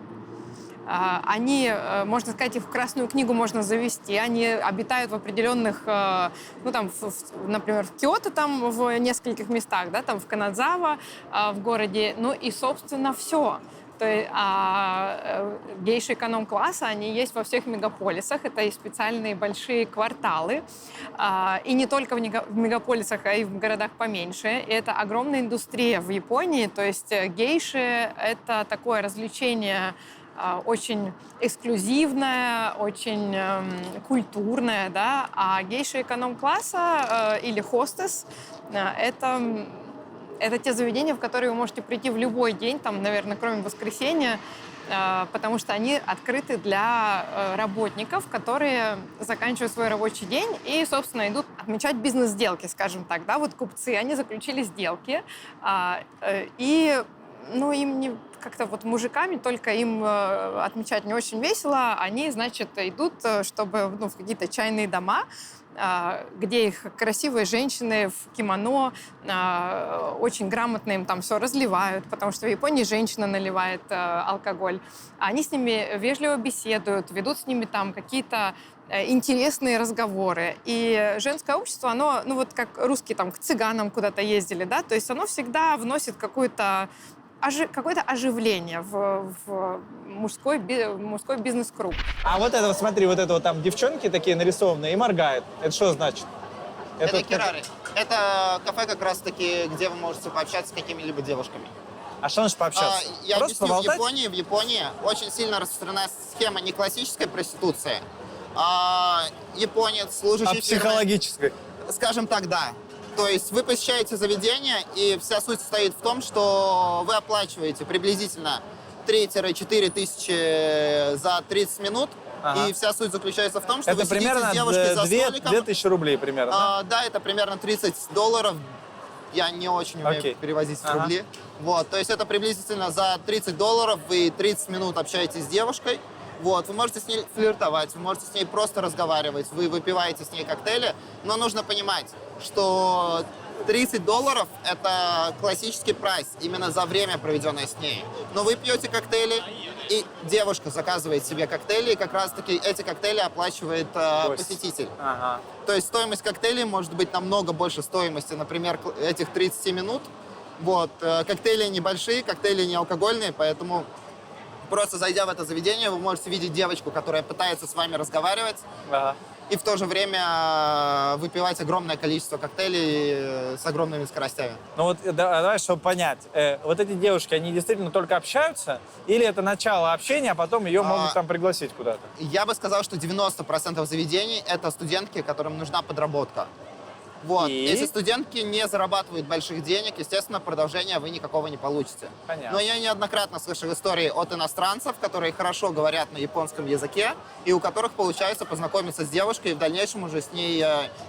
Они, можно сказать, их в Красную книгу можно завести. Они обитают в определенных, ну там, например, в Киото, там в нескольких местах, да, там в Канадзава, в городе. Ну и, собственно, все. То есть, гейши эконом-класса, они есть во всех мегаполисах. Это и специальные большие кварталы. И не только в мегаполисах, а и в городах поменьше. И это огромная индустрия в Японии. То есть гейши — это такое развлечение очень эксклюзивная, очень культурная, да, а гейши эконом-класса или хостес это те заведения, в которые вы можете прийти в любой день, там, наверное, кроме воскресенья, потому что они открыты для работников, которые заканчивают свой рабочий день и, собственно, идут отмечать бизнес-сделки, скажем так, да, вот купцы, они заключили сделки, и ну, им не как-то вот мужиками, только им отмечать не очень весело. Они, значит, идут, чтобы ну, в какие-то чайные дома, где их красивые женщины в кимоно, очень грамотно им там все разливают, потому что в Японии женщина наливает алкоголь. Они с ними вежливо беседуют, ведут с ними там какие-то интересные разговоры. И женское общество, оно, ну вот как русские там к цыганам куда-то ездили, да, то есть оно всегда вносит какое-то оживление в мужской бизнес-круг. А вот это вот, смотри, вот это вот там девчонки такие нарисованные и моргают. Это что значит? Это как- Кирари. Это кафе как раз-таки, где вы можете пообщаться с какими-либо девушками. А что значит пообщаться? Я Просто объясню, поболтать? в Японии очень сильно распространена схема не классической проституции, а японец, А служащий фирмы, психологической? скажем так, да. То есть вы посещаете заведение, и вся суть состоит в том, что вы оплачиваете приблизительно 3-4 тысячи за 30 минут, Ага. и вся суть заключается в том, что Это вы сидите примерно с девушкой за столиком. 2000 рублей примерно. Да, это примерно $30. Я не очень умею Окей. перевозить в Ага. рубли. Вот, то есть это приблизительно за $30 вы 30 минут общаетесь с девушкой. Вот, вы можете с ней флиртовать, вы можете с ней просто разговаривать, вы выпиваете с ней коктейли, но нужно понимать, что $30 – это классический прайс именно за время, проведенное с ней. Но вы пьете коктейли, и девушка заказывает себе коктейли, и как раз-таки эти коктейли оплачивает Гость. посетитель. Ага. То есть стоимость коктейлей может быть намного больше стоимости, например, этих 30 минут. Вот. Коктейли небольшие, коктейли не алкогольные, поэтому просто зайдя в это заведение, вы можете видеть девочку, которая пытается с вами разговаривать, Ага. и в то же время выпивать огромное количество коктейлей с огромными скоростями. Ну вот давай, чтобы понять, вот эти девушки, они действительно только общаются? Или это начало общения, а потом ее могут там пригласить куда-то? Я бы сказал, что 90% заведений — это студентки, которым нужна подработка. Вот. И? Если студентки не зарабатывают больших денег, естественно, продолжения вы никакого не получите. Понятно. Но я неоднократно слышал истории от иностранцев, которые хорошо говорят на японском языке, и у которых получается познакомиться с девушкой и в дальнейшем уже с ней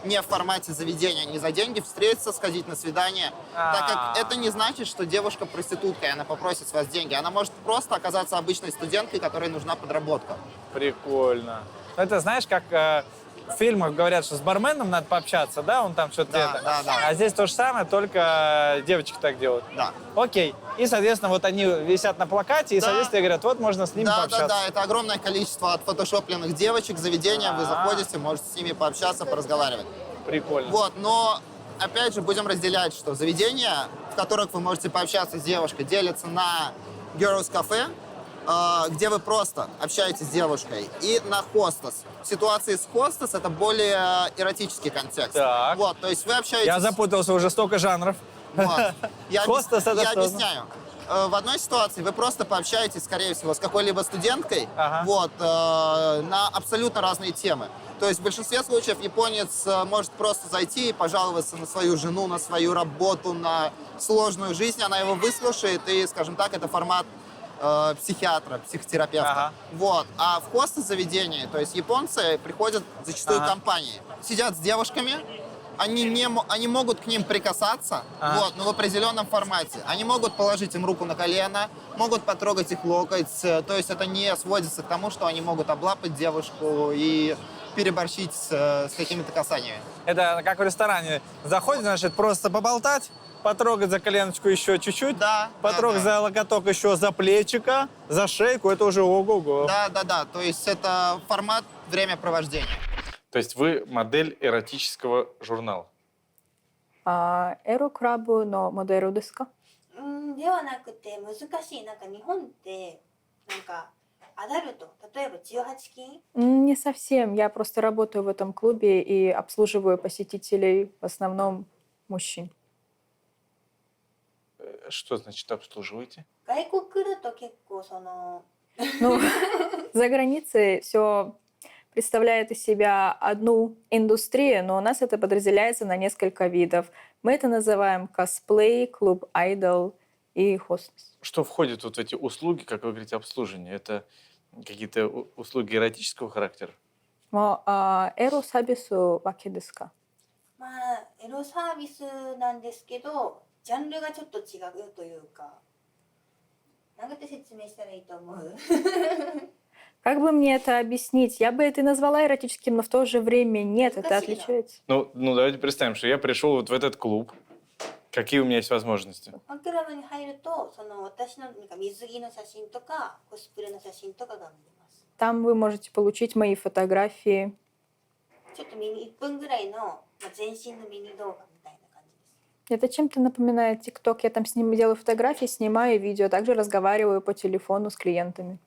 не в формате заведения, не за деньги встретиться, сходить на свидание. Так как это не значит, что девушка проститутка, и она попросит с вас деньги. Она может просто оказаться обычной студенткой, которой нужна подработка. Прикольно. Ну, это знаешь, как в фильмах говорят, что с барменом надо пообщаться, да? Он там что-то Да, это. да, да. А здесь то же самое, только девочки так делают. Да. Окей. И, соответственно, вот они висят на плакате, и, Да. соответственно, говорят, вот можно с ними Да, пообщаться. да, да, это огромное количество отфотошопленных девочек, заведения, вы А. заходите, можете с ними пообщаться, поразговаривать. Прикольно. Вот, но, опять же, будем разделять, что заведения, в которых вы можете пообщаться с девушкой, делятся на Girls Cafe, где вы просто общаетесь с девушкой, и на хостес. В ситуации с хостес это более эротический контекст. Так. Вот, то есть вы общаетесь... Я запутался, уже столько жанров. Вот. Хостес это я что? объясняю. В одной ситуации вы просто пообщаетесь, скорее всего, с какой-либо студенткой, Ага. вот, на абсолютно разные темы. То есть в большинстве случаев японец может просто зайти и пожаловаться на свою жену, на свою работу, на сложную жизнь. Она его выслушает, и, скажем так, это формат психиатра, психотерапевта. Ага. Вот. А в хостес-заведении, то есть японцы приходят зачастую Ага. компании, сидят с девушками, они могут к ним прикасаться, Ага. вот, но в определенном формате. Они могут положить им руку на колено, могут потрогать их локоть. То есть это не сводится к тому, что они могут облапать девушку и переборщить с какими-то касаниями. Это как в ресторане. Заходит, значит, просто поболтать, потрогать за коленочку еще чуть-чуть, Да, потрогать да, за локоток еще за плечика, за шейку, это уже ого-го. Да. То есть это формат времяпровождения. То есть вы модель эротического журнала? エロクラブのモデルですか？ではなくて難しい。なんか日本ってなんかアダルト、例えば18禁 Не совсем. Я просто работаю в этом клубе и обслуживаю посетителей, в основном мужчин. Что значит обслуживаете? 外国来ると結構その Ну, за границей все представляет из себя одну индустрию, но у нас это подразделяется на несколько видов. Мы это называем косплей, клуб айдол и хостес. Что входит вот в эти услуги, как вы говорите, обслуживание? Это какие-то услуги эротического характера? エロサービスわけですか？まあエロサービスなんですけどジャンルがちょっと違うというかなんか説明したらいいと思う。 Как бы мне это объяснить? Я бы это и назвала эротическим, но в то же время нет, это отличается. Ну, давайте представим, что я пришел вот в этот клуб. Какие у меня есть возможности? ファンクラブに入ると、その私のなんか水着の写真とかコスプレの写真とかが見れます。 Там вы можете получить мои фотографии. ちょっと1分ぐらいの、まあ、全身のミニ動画みたいな感じです。 Это чем-то напоминает ТикТок. Я там делаю фотографии, снимаю видео, также разговариваю по телефону с клиентами.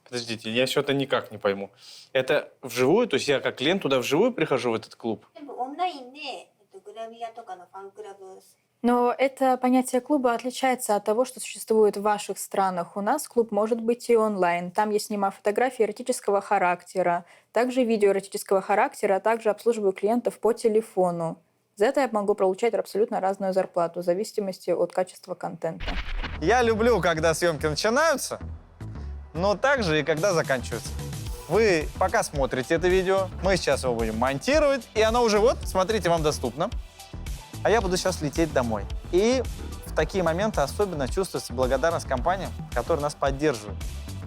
Подождите, я что-то никак не пойму. Это вживую? То есть я как клиент туда вживую прихожу в этот клуб? 全部オンラインで、グラビアとかのファンクラブ Но это понятие клуба отличается от того, что существует в ваших странах. У нас клуб может быть и онлайн. Там я снимаю фотографии эротического характера, также видео эротического характера, а также обслуживаю клиентов по телефону. За это я могу получать абсолютно разную зарплату в зависимости от качества контента. Я люблю, когда съемки начинаются, но также и когда заканчиваются. Вы пока смотрите это видео, мы сейчас его будем монтировать, и оно уже вот, смотрите, вам доступно. А я буду сейчас лететь домой. И в такие моменты особенно чувствуется благодарность компаниям, которые нас поддерживают.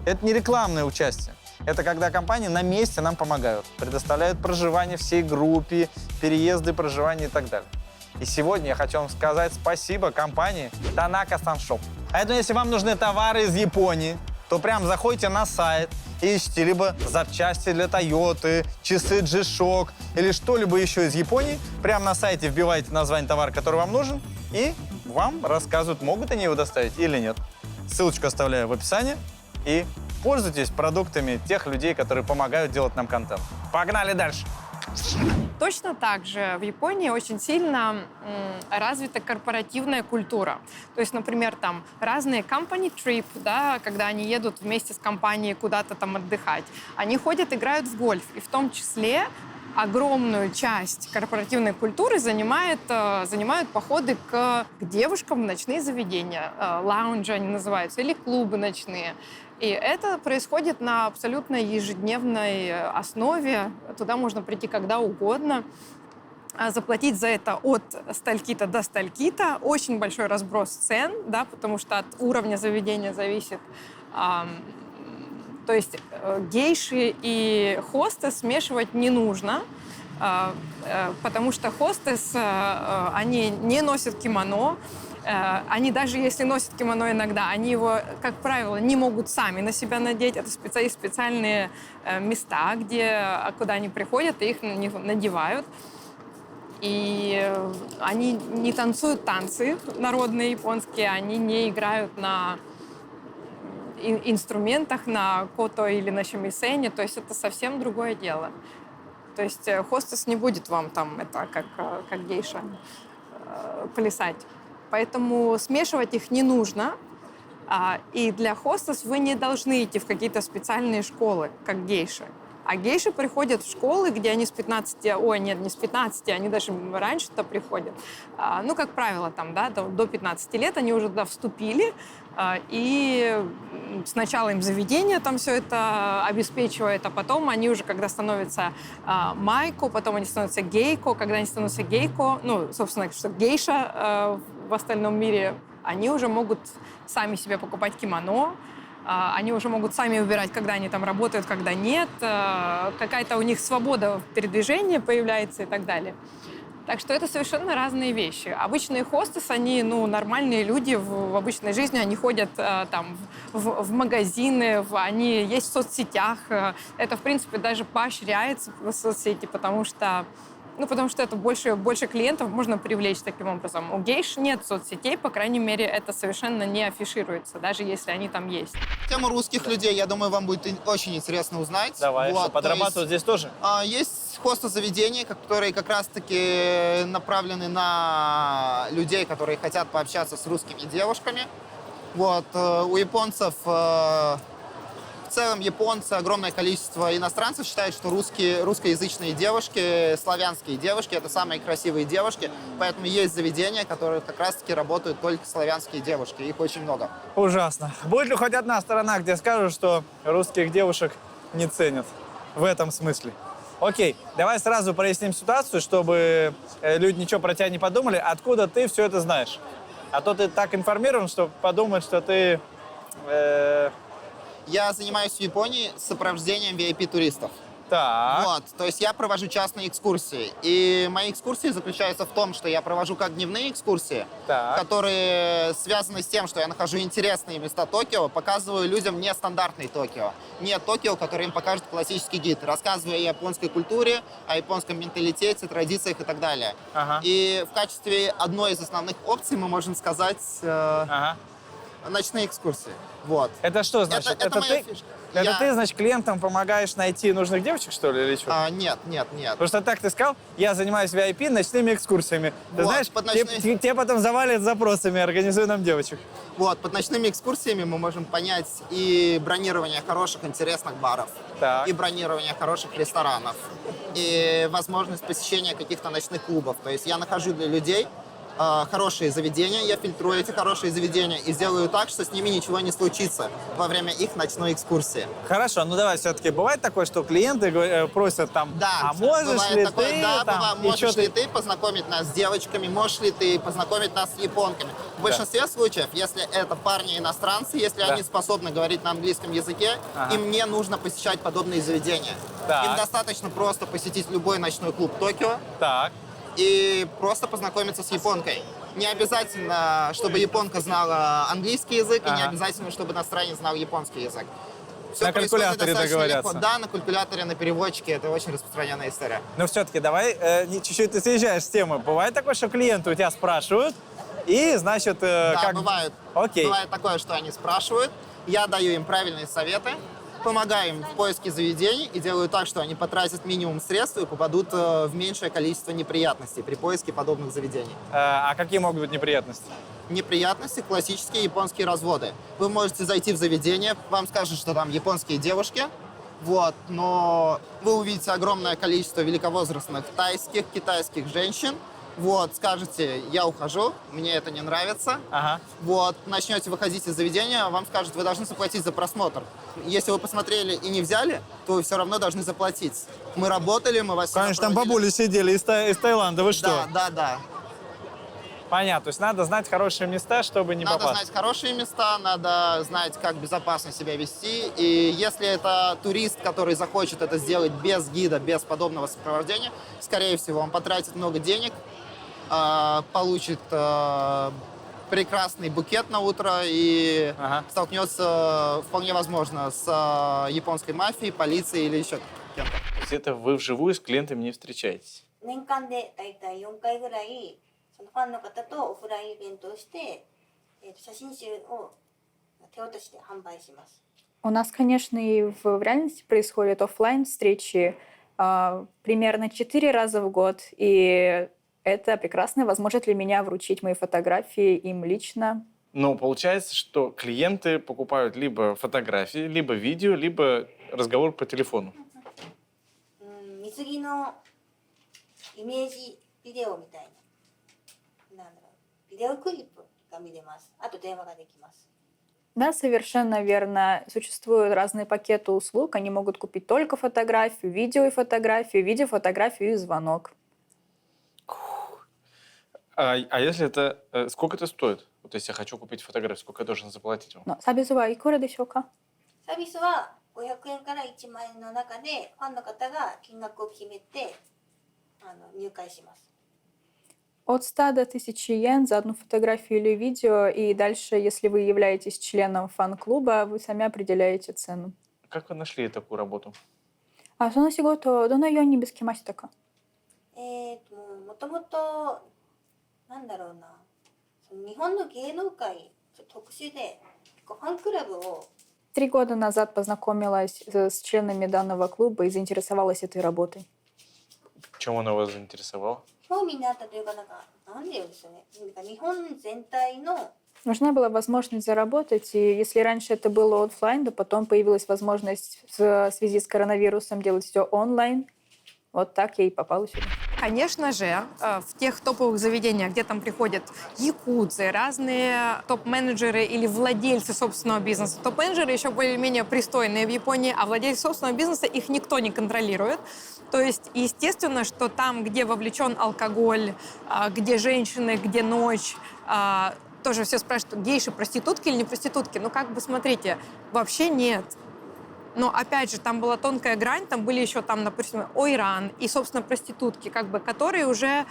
Это не рекламное участие. Это когда компании на месте нам помогают, предоставляют проживание всей группе, переезды, проживание и так далее. И сегодня я хочу вам сказать спасибо компании Tanaka San Shop. Поэтому, если вам нужны товары из Японии, то прям заходите на сайт, ищите либо запчасти для Toyota, часы G-Shock или что-либо еще из Японии. Прямо на сайте вбиваете название товара, который вам нужен, и вам рассказывают, могут они его доставить или нет. Ссылочку оставляю в описании. И пользуйтесь продуктами тех людей, которые помогают делать нам контент. Погнали дальше! Точно так же в Японии очень сильно развита корпоративная культура. То есть, например, там разные company trip, да, когда они едут вместе с компанией куда-то там отдыхать. Они ходят, играют в гольф. И в том числе огромную часть корпоративной культуры занимают походы к девушкам в ночные заведения. Лаунжи они называются, или клубы ночные. И это происходит на абсолютно ежедневной основе. Туда можно прийти когда угодно, заплатить за это от стальки-то до стальки-то. Очень большой разброс цен, да, потому что от уровня заведения зависит. То есть гейши и хостес смешивать не нужно, потому что хостес, они не носят кимоно. Они даже если носят кимоно иногда, они его, как правило, не могут сами на себя надеть. Это специальные места, куда они приходят и их на них надевают. И они не танцуют танцы народные японские, они не играют на инструментах, на кото или на шимисене. То есть это совсем другое дело. То есть хостес не будет вам там, это как гейша, плясать. Поэтому смешивать их не нужно. И для хостес вы не должны идти в какие-то специальные школы, как гейши. А гейши приходят в школы, где они с 15, ой, нет, не с 15, они даже раньше-то приходят. Ну, как правило, там, да, до 15 лет они уже туда вступили, и сначала им заведение там все это обеспечивает, а потом они уже, когда становятся майко, потом они становятся гейко, когда они становятся гейко, ну, собственно, что гейша в остальном мире, они уже могут сами себе покупать кимоно, они уже могут сами выбирать, когда они там работают, когда нет. Какая-то у них свобода передвижения появляется и так далее. Так что это совершенно разные вещи. Обычные хостес, они, нормальные люди в обычной жизни, они ходят там в магазины, они есть в соцсетях. Это, в принципе, даже поощряется в соцсети, потому что это больше клиентов можно привлечь таким образом. У гейш нет соцсетей, по крайней мере, это совершенно не афишируется, даже если они там есть. Тему русских людей, я думаю, вам будет очень интересно узнать. Давай, Вот, что, подрабатывать здесь тоже? Есть хостел-заведения, которые как раз-таки направлены на людей, которые хотят пообщаться с русскими девушками. Вот, у японцев... В целом японцы, огромное количество иностранцев считают, что русскоязычные девушки, славянские девушки — это самые красивые девушки. Поэтому есть заведения, которые как раз-таки работают только славянские девушки. Их очень много. Ужасно. Будет ли хоть одна сторона, где скажут, что русских девушек не ценят в этом смысле? Окей, давай сразу проясним ситуацию, чтобы люди ничего про тебя не подумали. Откуда ты все это знаешь? А то ты так информирован, что подумают, что ты Я занимаюсь в Японии сопровождением VIP-туристов. Так. Вот, то есть я провожу частные экскурсии. И мои экскурсии заключаются в том, что я провожу как дневные экскурсии, Так. которые связаны с тем, что я нахожу интересные места Токио, показываю людям нестандартный Токио. Не Токио, который им покажет классический гид. Рассказываю о японской культуре, о японском менталитете, традициях и так далее. Ага. И в качестве одной из основных опций мы можем сказать Ага. ночные экскурсии. Вот. Это что значит? Это моя ты, фишка. это Я- ты, значит, клиентам помогаешь найти нужных девочек, что ли, или что? Нет, нет, нет. Потому что так ты сказал, я занимаюсь VIP ночными экскурсиями. Ты Вот, знаешь, под те, ночные- те потом завалят запросами, организуй нам девочек. Вот, под ночными экскурсиями мы можем понять и бронирование хороших, интересных баров, Так. и бронирование хороших ресторанов, и возможность посещения каких-то ночных клубов. То есть я нахожу для людей хорошие заведения, я фильтрую эти хорошие заведения и сделаю так, что с ними ничего не случится во время их ночной экскурсии. Хорошо, ну давай все-таки. Бывает такое, что клиенты просят там, Да, а можешь бывает ли такое, ты да, там, бывает, и можешь чё ли ты познакомить нас с девочками, можешь ли ты познакомить нас с японками. В большинстве случаев, если это парни-иностранцы, если Да. они способны говорить на английском языке, Ага. им не нужно посещать подобные заведения. Так. Им достаточно просто посетить любой ночной клуб Токио Так. и просто познакомиться с японкой. Не обязательно, чтобы японка знала английский язык, и не Ага. обязательно, чтобы иностранец знал японский язык. Всё На происходит калькуляторе достаточно договорятся. легко. Да, на калькуляторе, на переводчике. Это очень распространенная история. Но все-таки давай чуть-чуть ты съезжаешь с темы. Бывает такое, что клиенты у тебя спрашивают, и, значит, Да, как... бывает. Окей. Бывает такое, что они спрашивают. Я даю им правильные советы, помогаю им в поиске заведений и делаю так, что они потратят минимум средств и попадут в меньшее количество неприятностей при поиске подобных заведений. А какие могут быть неприятности? Неприятности — классические японские разводы. Вы можете зайти в заведение, вам скажут, что там японские девушки, вот, но вы увидите огромное количество великовозрастных тайских, китайских женщин, вот, скажете, я ухожу, мне это не нравится, Ага. вот, начнете выходить из заведения, вам скажут, вы должны заплатить за просмотр. Если вы посмотрели и не взяли, то вы все равно должны заплатить. Мы работали, мы вас сюда Конечно, там проводили. бабули сидели из Таиланда, вы что? Да, да, да. Понятно, то есть надо знать хорошие места, чтобы не Надо попасть. знать хорошие места, надо знать, как безопасно себя вести. И если это турист, который захочет это сделать без гида, без подобного сопровождения, скорее всего, он потратит много денег, получит прекрасный букет на утро и Ага. столкнется, вполне возможно, с японской мафией, полицией или еще кем-то. То есть это вы вживую с клиентами не встречаетесь? 年間でだいたい4回ぐらいそのファンの方とオフラインイベントをして、写真集を手渡しで販売します。 У нас, конечно, и в реальности происходят оффлайн встречи примерно 4 раза в год. И это прекрасная возможность для меня вручить мои фотографии им лично. Но получается, что клиенты покупают либо фотографии, либо видео, либо разговор по телефону. 水着のイメージビデオみたいな、なんだろう、ビデオクリップが見れます。あと電話ができます。 Да, совершенно верно. Существуют разные пакеты услуг. Они могут купить только фотографию, видео, фотографию и звонок. А если это... Сколько это стоит? Вот если я хочу купить фотографию, сколько я должен заплатить вам? のサービスはいくらでしょうか？サービスは500円から1万円の中でファンの方が金額を決めて入会します。 От 100 до 1000 йен за одну фотографию или видео. И дальше, если вы являетесь членом фан-клуба, вы сами определяете цену. Как вы нашли такую работу? その仕事、どのように見つけましたか？もともとなんだろうな、その日本の芸能界ちょっと特殊でファンクラブを 3 года назад познакомилась с членами данного клуба и заинтересовалась этой работой. В чем она вас заинтересовала? 興味にあったというかなんで言うんですよね。なんか日本全体の Нужна была возможность заработать, и если раньше это было оффлайн, то потом появилась возможность в связи с коронавирусом делать все онлайн. Вот так я и попала сюда. Конечно же, в тех топовых заведениях, где там приходят якудзы, разные топ-менеджеры или владельцы собственного бизнеса. Топ-менеджеры еще более-менее пристойные в Японии, а владельцы собственного бизнеса их никто не контролирует. То есть, естественно, что там, где вовлечен алкоголь, где женщины, где ночь, тоже все спрашивают, гейши проститутки или не проститутки? Ну, как бы, смотрите, вообще нет. Но, опять же, там была тонкая грань, там были еще, там, допустим, ойран и, собственно, проститутки, как бы, которые уже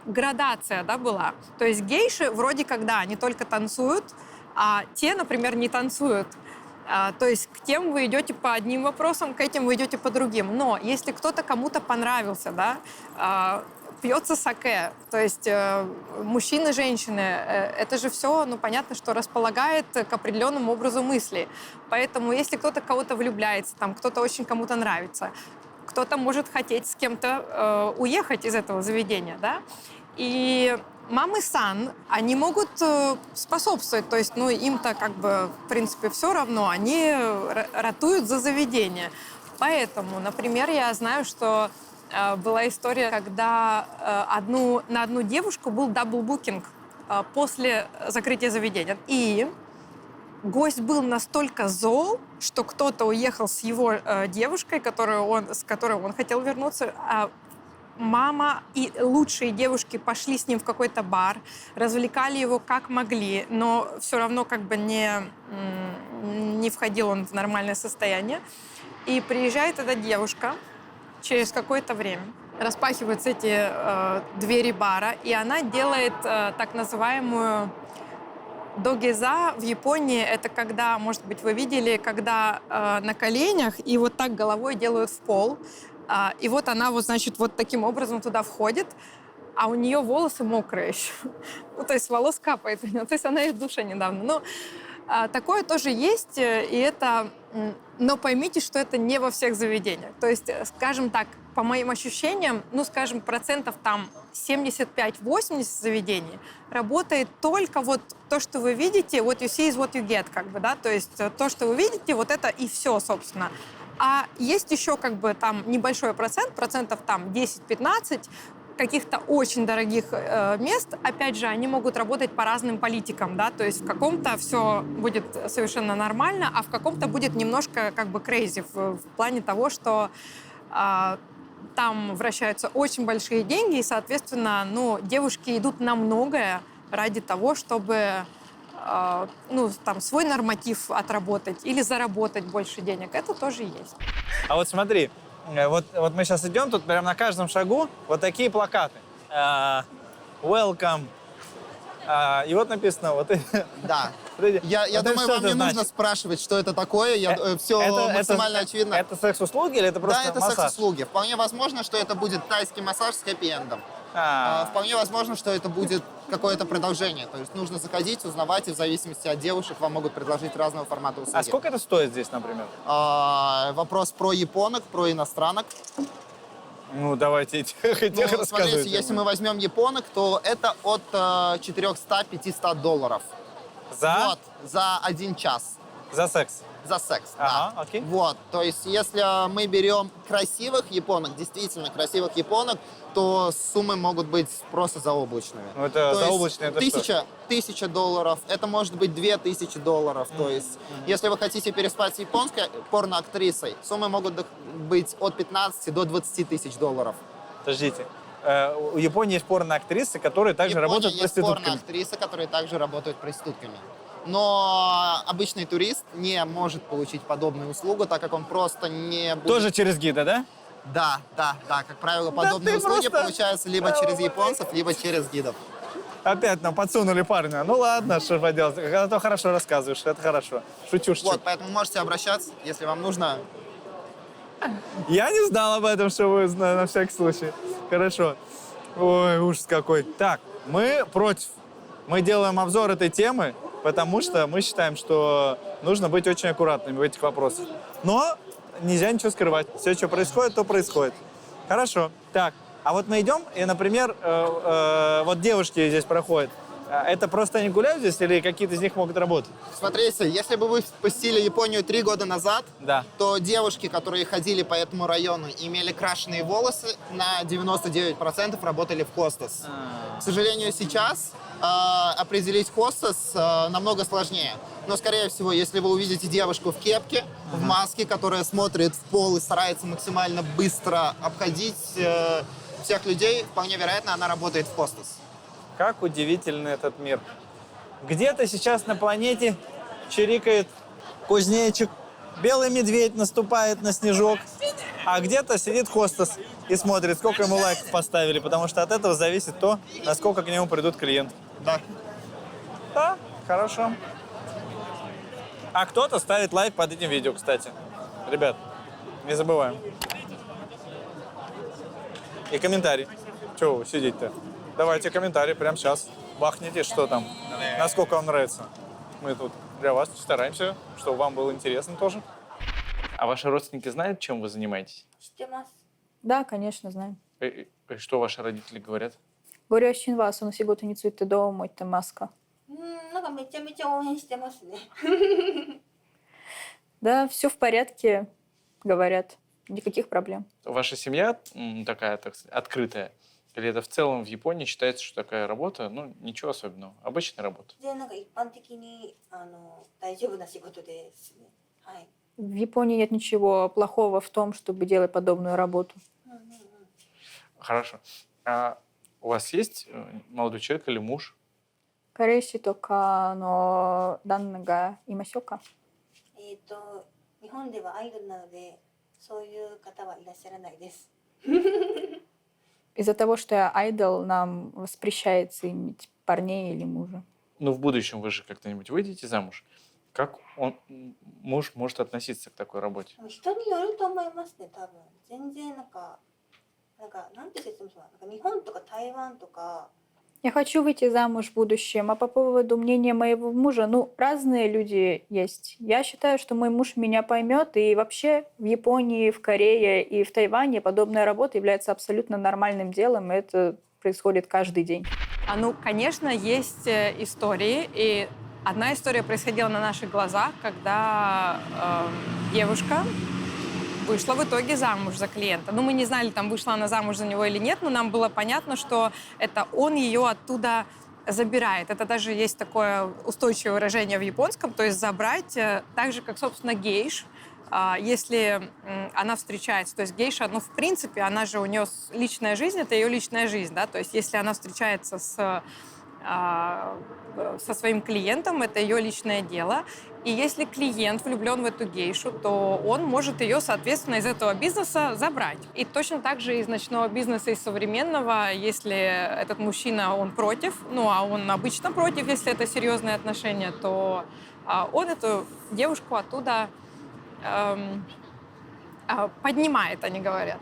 градация, да, была. То есть гейши вроде как, да, они только танцуют, а те, например, не танцуют. То есть к тем вы идете по одним вопросам, к этим вы идете по другим. Но если кто-то кому-то понравился, да, пьется саке, то есть мужчины, женщины, это же все, ну, понятно, что располагает к определенному образу мысли. Поэтому если кто-то кого-то влюбляется, там, кто-то очень кому-то нравится, кто-то может хотеть с кем-то уехать из этого заведения, да, и мамы-сан, они могут способствовать, то есть, ну, им-то как бы, в принципе, все равно, они ратуют за заведение. Поэтому, например, я знаю, что была история, когда на одну девушку был даблбукинг после закрытия заведения. И гость был настолько зол, что кто-то уехал с его девушкой, с которой он хотел вернуться, а мама и лучшие девушки пошли с ним в какой-то бар, развлекали его как могли, но все равно как бы не входил он в нормальное состояние. И приезжает эта девушка через какое-то время. Распахиваются эти двери бара, и она делает так называемую догеза. В Японии это когда, может быть, вы видели, когда на коленях и вот так головой делают в пол. И вот она, вот, значит, вот таким образом туда входит, а у нее волосы мокрые еще. Ну, то есть волос капает. То есть она из душа недавно. Но такое тоже есть, и это... Но поймите, что это не во всех заведениях. То есть, скажем так, по моим ощущениям, ну, скажем, процентов там 75-80 заведений работает только вот то, что вы видите, what you see is what you get, как бы, да, то есть то, что вы видите, вот это и все, собственно. А есть еще как бы там небольшой процентов там 10-15 каких-то очень дорогих мест. Опять же, они могут работать по разным политикам, да, то есть в каком-то все будет совершенно нормально, а в каком-то будет немножко как бы crazy в плане того, что там вращаются очень большие деньги, и, соответственно, ну, девушки идут на многое ради того, чтобы ну, там, свой норматив отработать или заработать больше денег. Это тоже есть. А вот смотри, вот мы сейчас идем, тут прямо на каждом шагу вот такие плакаты. Welcome. И вот написано, вот... Да. Я Вот думаю, что вам это не нужно значит? спрашивать, что это такое. Все максимально очевидно. Это секс-услуги или это просто Да, это массаж? секс-услуги. Вполне возможно, что это будет тайский массаж с хэппи-эндом. Вполне возможно, что это будет какое-то продолжение. То есть нужно заходить, узнавать, и в зависимости от девушек вам могут предложить разного формата услуги. А сколько это стоит здесь, например? Вопрос про японок, про иностранок. Ну, давайте этих рассказывайте. Смотрите, если мы возьмем японок, то это от 400-500 долларов. За? Вот, за 1 час. За секс? За секс, Ага, да. окей. Вот, то есть если мы берем красивых японок, действительно красивых японок, то суммы могут быть просто заоблачными. Ну, это То есть заоблачные, это что? 1000 долларов, это может быть 2000 долларов. То есть, если вы хотите переспать с японской порноактрисой, суммы могут быть от 15 до 20 тысяч долларов. Подождите. У Японии есть порно-актрисы, которые также работают проститутками. Есть порноактрисы, которые также работают проститутками. Но обычный турист не может получить подобную услугу, так как он просто не будет... Тоже через гида, да? Да. Как правило, подобные ты услуги просто- получаются либо через японцев, либо через гидов. Опять нам подсунули парня. Ну ладно, что поделать. А то хорошо рассказываешь, это хорошо. Шучу. Вот, поэтому можете обращаться, если вам нужно. Я не знал об этом, что вы знали, на всякий случай. Хорошо. Ой, ужас какой. Так, мы против. Мы делаем обзор этой темы, потому что мы считаем, что нужно быть очень аккуратными в этих вопросах. Но нельзя ничего скрывать. Все, что происходит, то происходит. Хорошо. Так, а вот мы идем, и, например, вот девушки здесь проходят. Это просто они гуляют здесь или какие-то из них могут работать? Смотрите, если бы вы посетили Японию 3 года назад, Да. то девушки, которые ходили по этому району и имели крашеные волосы, на 99% работали в хостес. К сожалению, сейчас определить хостес намного сложнее. Но, скорее всего, если вы увидите девушку в кепке, в маске, которая смотрит в пол и старается максимально быстро обходить всех людей, вполне вероятно, она работает в хостес. Как удивительный этот мир. Где-то сейчас на планете чирикает кузнечик, белый медведь наступает на снежок, а где-то сидит хостес и смотрит, сколько ему лайков поставили, потому что от этого зависит то, насколько к нему придут клиенты. Да. Да, хорошо. А кто-то ставит лайк под этим видео, кстати. Ребят, не забываем. И комментарий. Чего вы сидите-то? Давайте комментарий прямо сейчас. Бахните, что там, насколько вам нравится. Мы тут для вас стараемся, чтобы вам было интересно тоже. А ваши родственники знают, чем вы занимаетесь? 知ってます。 Да, конечно, знаю. И что ваши родители говорят? Боря Шинва, он сигута не цвете дома, это маска. なんかめちゃめちゃ応援してますね。 Да, все в порядке, говорят. Никаких проблем. Ваша семья такая, так сказать, открытая? Или это в целом в Японии считается, что такая работа, ну, ничего особенного, обычная работа? でなんか一般的に大丈夫な仕事ですね。はい。 В Японии нет ничего плохого в том, чтобы делать подобную работу. Хорошо. А у вас есть молодой человек или муж? 彼氏とかの旦那がいましょうか？日本ではアイドルなのでそういう方はいらっしゃらないです。 Из-за того, что я айдол, нам воспрещается иметь парней или мужа. Ну, в будущем вы же как-нибудь выйдете замуж. Как муж может относиться к такой работе? 人によると思いますね、多分。全然なんかなんて説明しますか。日本とか台湾とか。 Я хочу выйти замуж в будущем, а по поводу мнения моего мужа, ну, разные люди есть. Я считаю, что мой муж меня поймет, и вообще в Японии, в Корее и в Тайване подобная работа является абсолютно нормальным делом, и это происходит каждый день. Ну, конечно, есть истории, и одна история происходила на наших глазах, когда девушка вышла в итоге замуж за клиента. Ну, мы не знали, там вышла она замуж за него или нет, но нам было понятно, что это он ее оттуда забирает. Это даже есть такое устойчивое выражение в японском, то есть забрать, так же, как, собственно, гейш. Если она встречается, то есть гейша, ну, в принципе, она же, у нее личная жизнь, это ее личная жизнь, да, то есть если она встречается со своим клиентом, это ее личное дело. И если клиент влюблен в эту гейшу, то он может ее, соответственно, из этого бизнеса забрать. И точно так же из ночного бизнеса, из современного, если этот мужчина, он против, ну, а он обычно против, если это серьезные отношения, то он эту девушку оттуда поднимает, они говорят.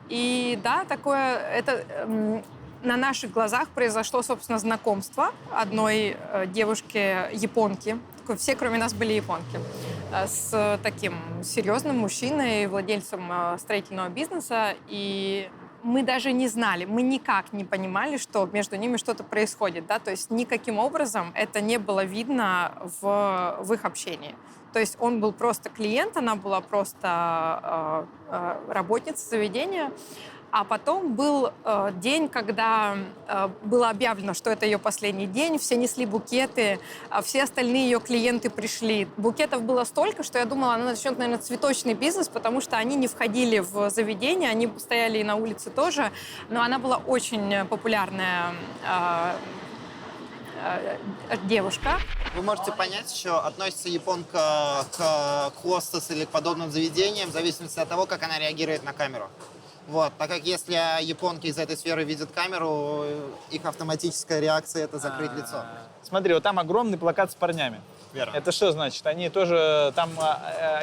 И да, такое, это... На наших глазах произошло, собственно, знакомство одной девушки-японки. Все, кроме нас, были японки. С таким серьезным мужчиной, владельцем строительного бизнеса. И мы даже не знали, мы никак не понимали, что между ними что-то происходит. Да? То есть никаким образом это не было видно в их общении. То есть он был просто клиент, она была просто работница заведения. А потом был день, когда было объявлено, что это ее последний день, все несли букеты, а все остальные ее клиенты пришли. Букетов было столько, что я думала, она начнет, наверное, цветочный бизнес, потому что они не входили в заведение, они стояли и на улице тоже, но она была очень популярная девушка. Вы можете понять, что относится японка к хостес или к подобным заведениям в зависимости от того, как она реагирует на камеру. Вот, так как если японки из этой сферы видят камеру, их автоматическая реакция — это закрыть лицо. Смотри, вот там огромный плакат с парнями. Верно. Это что значит? Они тоже там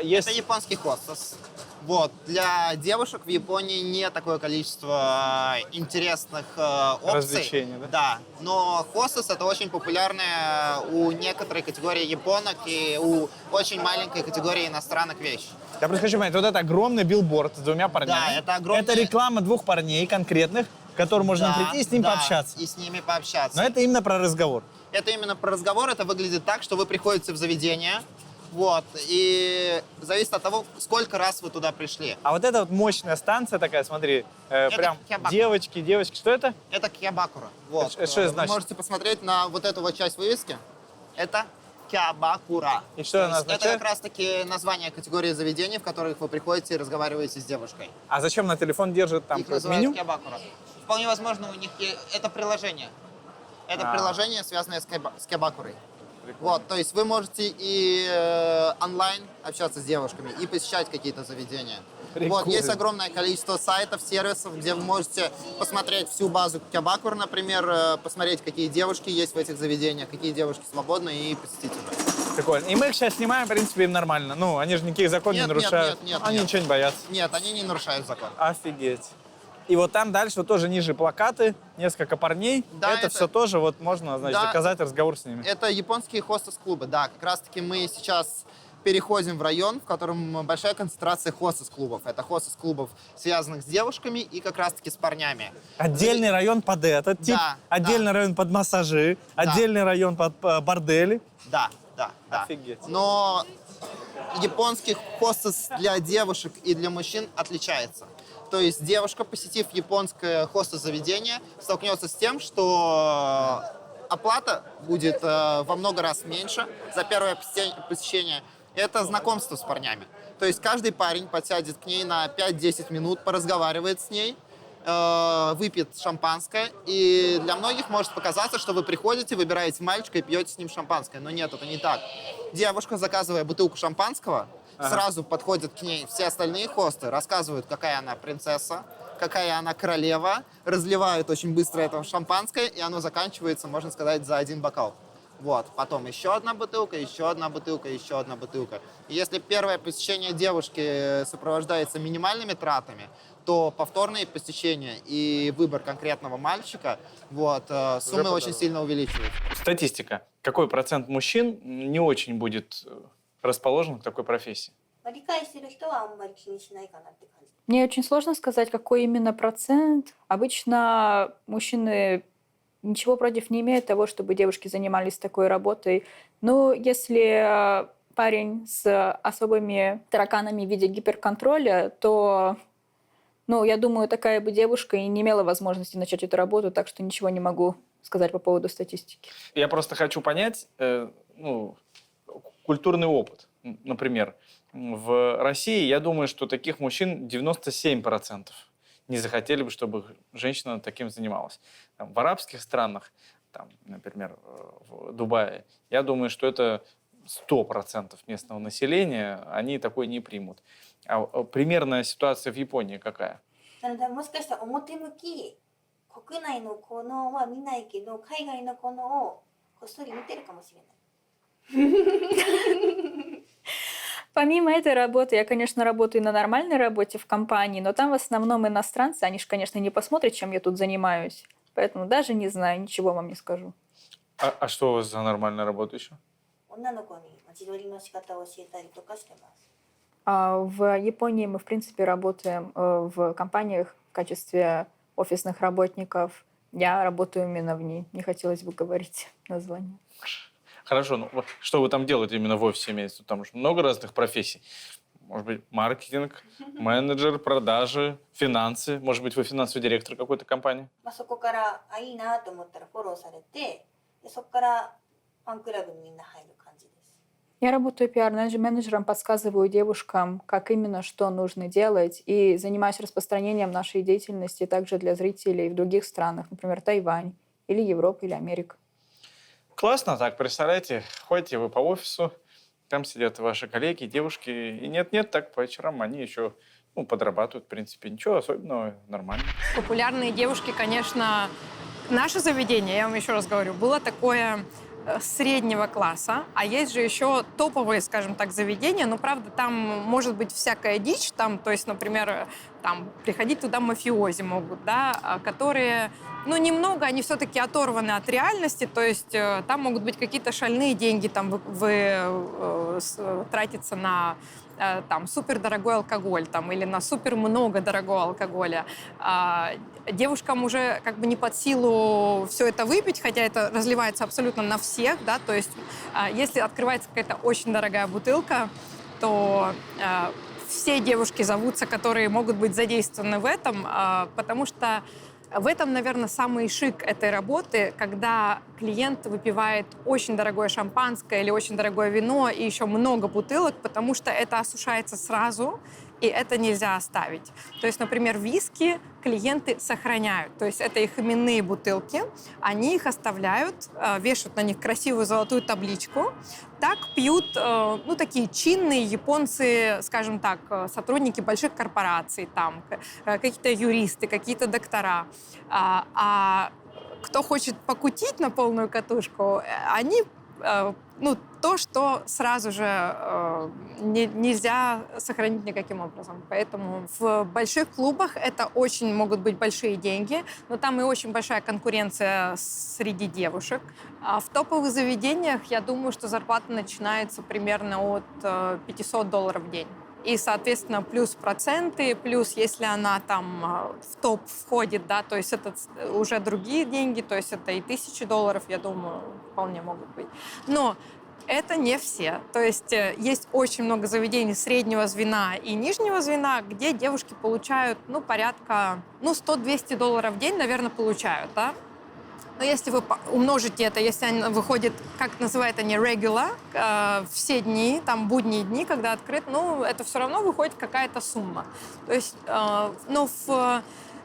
есть... Это японский хостес. Вот. Для девушек в Японии не такое количество интересных опций. Развлечений, да? Да. Но хостес — это очень популярная у некоторой категории японок и у очень маленькой категории иностранных вещь. Я просто хочу понять, вот это огромный билборд с двумя парнями. Да, это огромный... Это реклама двух парней конкретных, к которым можно прийти и с ним пообщаться. И с ними пообщаться. Но это именно про разговор. Это именно про разговор. Это выглядит так, что вы приходите в заведение, вот, и зависит от того, сколько раз вы туда пришли. А вот эта вот мощная станция такая, смотри, прям киабакура. девочки, что это? Это киабакура. Вот. Это что это значит? Вы можете посмотреть на вот эту вот часть вывески. Это киабакура. И что она Это означает? как раз-таки название категории заведений, в которых вы приходите и разговариваете с девушкой. А зачем на телефон держит там Их называют меню? киабакура. Вполне возможно, у них это приложение. Это А. приложение, связанное с Кебакурой. Вот, то есть вы можете и онлайн общаться с девушками, и посещать какие-то заведения. Вот, есть Прикольно. огромное количество сайтов, сервисов, где вы можете посмотреть всю базу Кебакур, например, посмотреть, какие девушки есть в этих заведениях, какие девушки свободны, и посетить их. Прикольно. И мы их сейчас снимаем, в принципе, им нормально. Ну, они же никаких законов Нет, не нет, нарушают. нет, нет, Они нет. ничего не боятся. Нет, они не нарушают закон. Офигеть. И вот там дальше вот тоже ниже плакаты, несколько парней. Да, это это- все тоже вот можно, значит, Да. заказать разговор с ними. Это японские хостес-клубы, да. Как раз-таки мы сейчас переходим в район, в котором большая концентрация хостес-клубов. Это хостес-клубов, связанных с девушками и как раз-таки с парнями. Отдельный район под этот тип, Да, отдельный район под массажи, отдельный район под бордели. Да, да, да. Офигеть. Но японских хостес для девушек и для мужчин отличается. То есть девушка, посетив японское хостес-заведение, столкнется с тем, что оплата будет во много раз меньше за первое посещение. Это знакомство с парнями. То есть каждый парень подсядет к ней на 5-10 минут, поразговаривает с ней, выпьет шампанское. И для многих может показаться, что вы приходите, выбираете мальчика и пьете с ним шампанское. Но нет, это не так. Девушка, заказывая бутылку шампанского, сразу подходят к ней все остальные хосты, рассказывают, какая она принцесса, какая она королева, разливают очень быстро это шампанское, и оно заканчивается, можно сказать, за один бокал. Вот, потом еще одна бутылка, еще одна бутылка, еще одна бутылка. И если первое посещение девушки сопровождается минимальными тратами, то повторные посещения и выбор конкретного мальчика, вот, суммы очень сильно увеличиваются. Статистика. Какой процент мужчин не очень будет расположен к такой профессии? まあ理解してる人はあんまり気にしないかなって感じ。 Мне очень сложно сказать, какой именно процент. Обычно мужчины ничего против не имеют того, чтобы девушки занимались такой работой. Но если парень с особыми тараканами в виде гиперконтроля, то, ну, я думаю, такая бы девушка и не имела возможности начать эту работу, так что ничего не могу сказать по поводу статистики. Я просто хочу понять, ну, культурный опыт. Например, в России, я думаю, что таких мужчин 97% не захотели бы, чтобы женщина таким занималась. Там, в арабских странах, там, например, в Дубае, я думаю, что это 100% местного населения, они такой не primут. А примерная ситуация в Японии какая? なのでもしかしたら表向き国内のこのは見ないけど海外のこのをこっそり見てるかもしれない。 Помимо этой работы, я, конечно, работаю на нормальной работе в компании, но там в основном иностранцы, они же, конечно, не посмотрят, чем я тут занимаюсь. Поэтому даже не знаю, ничего вам не скажу. А что у вас за нормальная работа еще? 女の子に自撮りの仕方を教えたりとかしてます。 В Японии мы, в принципе, работаем в компаниях в качестве офисных работников. Я работаю именно в ней. Не хотелось бы говорить название. Хорошо, ну что вы там делаете именно в офисе имеется? Там же много разных профессий. Может быть, маркетинг, менеджер, продажи, финансы. Может быть, вы финансовый директор какой-то компании? まあそこからあいいなと思ったらフォローされて、でそこからファンクラブにみんな入る感じです。 Я работаю пиар-менеджером, подсказываю девушкам, как именно что нужно делать, и занимаюсь распространением нашей деятельности также для зрителей в других странах, например, Тайвань, или Европа, или Америка. Классно так, представляете, ходите вы по офису, там сидят ваши коллеги, девушки, и нет-нет, так по вечерам они еще подрабатывают, в принципе, ничего особенного, нормально. Популярные девушки, конечно, наше заведение, я вам еще раз говорю, было такое среднего класса, а есть же еще топовые, скажем так, заведения, но, правда, там может быть всякая дичь, там, то есть, например, там, приходить туда мафиози могут, да, которые, немного, они все-таки оторваны от реальности, то есть там могут быть какие-то шальные деньги, там, тратиться на там, супердорогой алкоголь там, или на супер много дорогого алкоголя. Девушкам уже как бы не под силу все это выпить, хотя это разливается абсолютно на всех, да, то есть если открывается какая-то очень дорогая бутылка, то все девушки зовутся, которые могут быть задействованы в этом, потому что в этом, наверное, самый шик этой работы, когда к клиент выпивает очень дорогое шампанское или очень дорогое вино и еще много бутылок, потому что это осушается сразу, и это нельзя оставить. То есть, например, виски клиенты сохраняют. То есть это их именные бутылки, они их оставляют, вешают на них красивую золотую табличку. Так пьют, ну, такие чинные японцы, скажем так, сотрудники больших корпораций, там, какие-то юристы, какие-то доктора. А кто хочет покутить на полную катушку, они, ну, то, что сразу же нельзя сохранить никаким образом. Поэтому в больших клубах это очень могут быть большие деньги, но там и очень большая конкуренция среди девушек. А в топовых заведениях, я думаю, что зарплата начинается примерно от $500 в день. И, соответственно, плюс проценты, плюс если она там в топ входит, да, то есть это уже другие деньги, то есть это и $1000, я думаю, вполне могут быть. Но это не все. То есть есть очень много заведений среднего звена и нижнего звена, где девушки получают, ну, порядка, ну, $100-200 в день, наверное, получают, да. Но если вы умножите это, если она выходит, как называют они, regular, все дни, там, будние дни, когда открыт, ну, это все равно выходит какая-то сумма. То есть, но в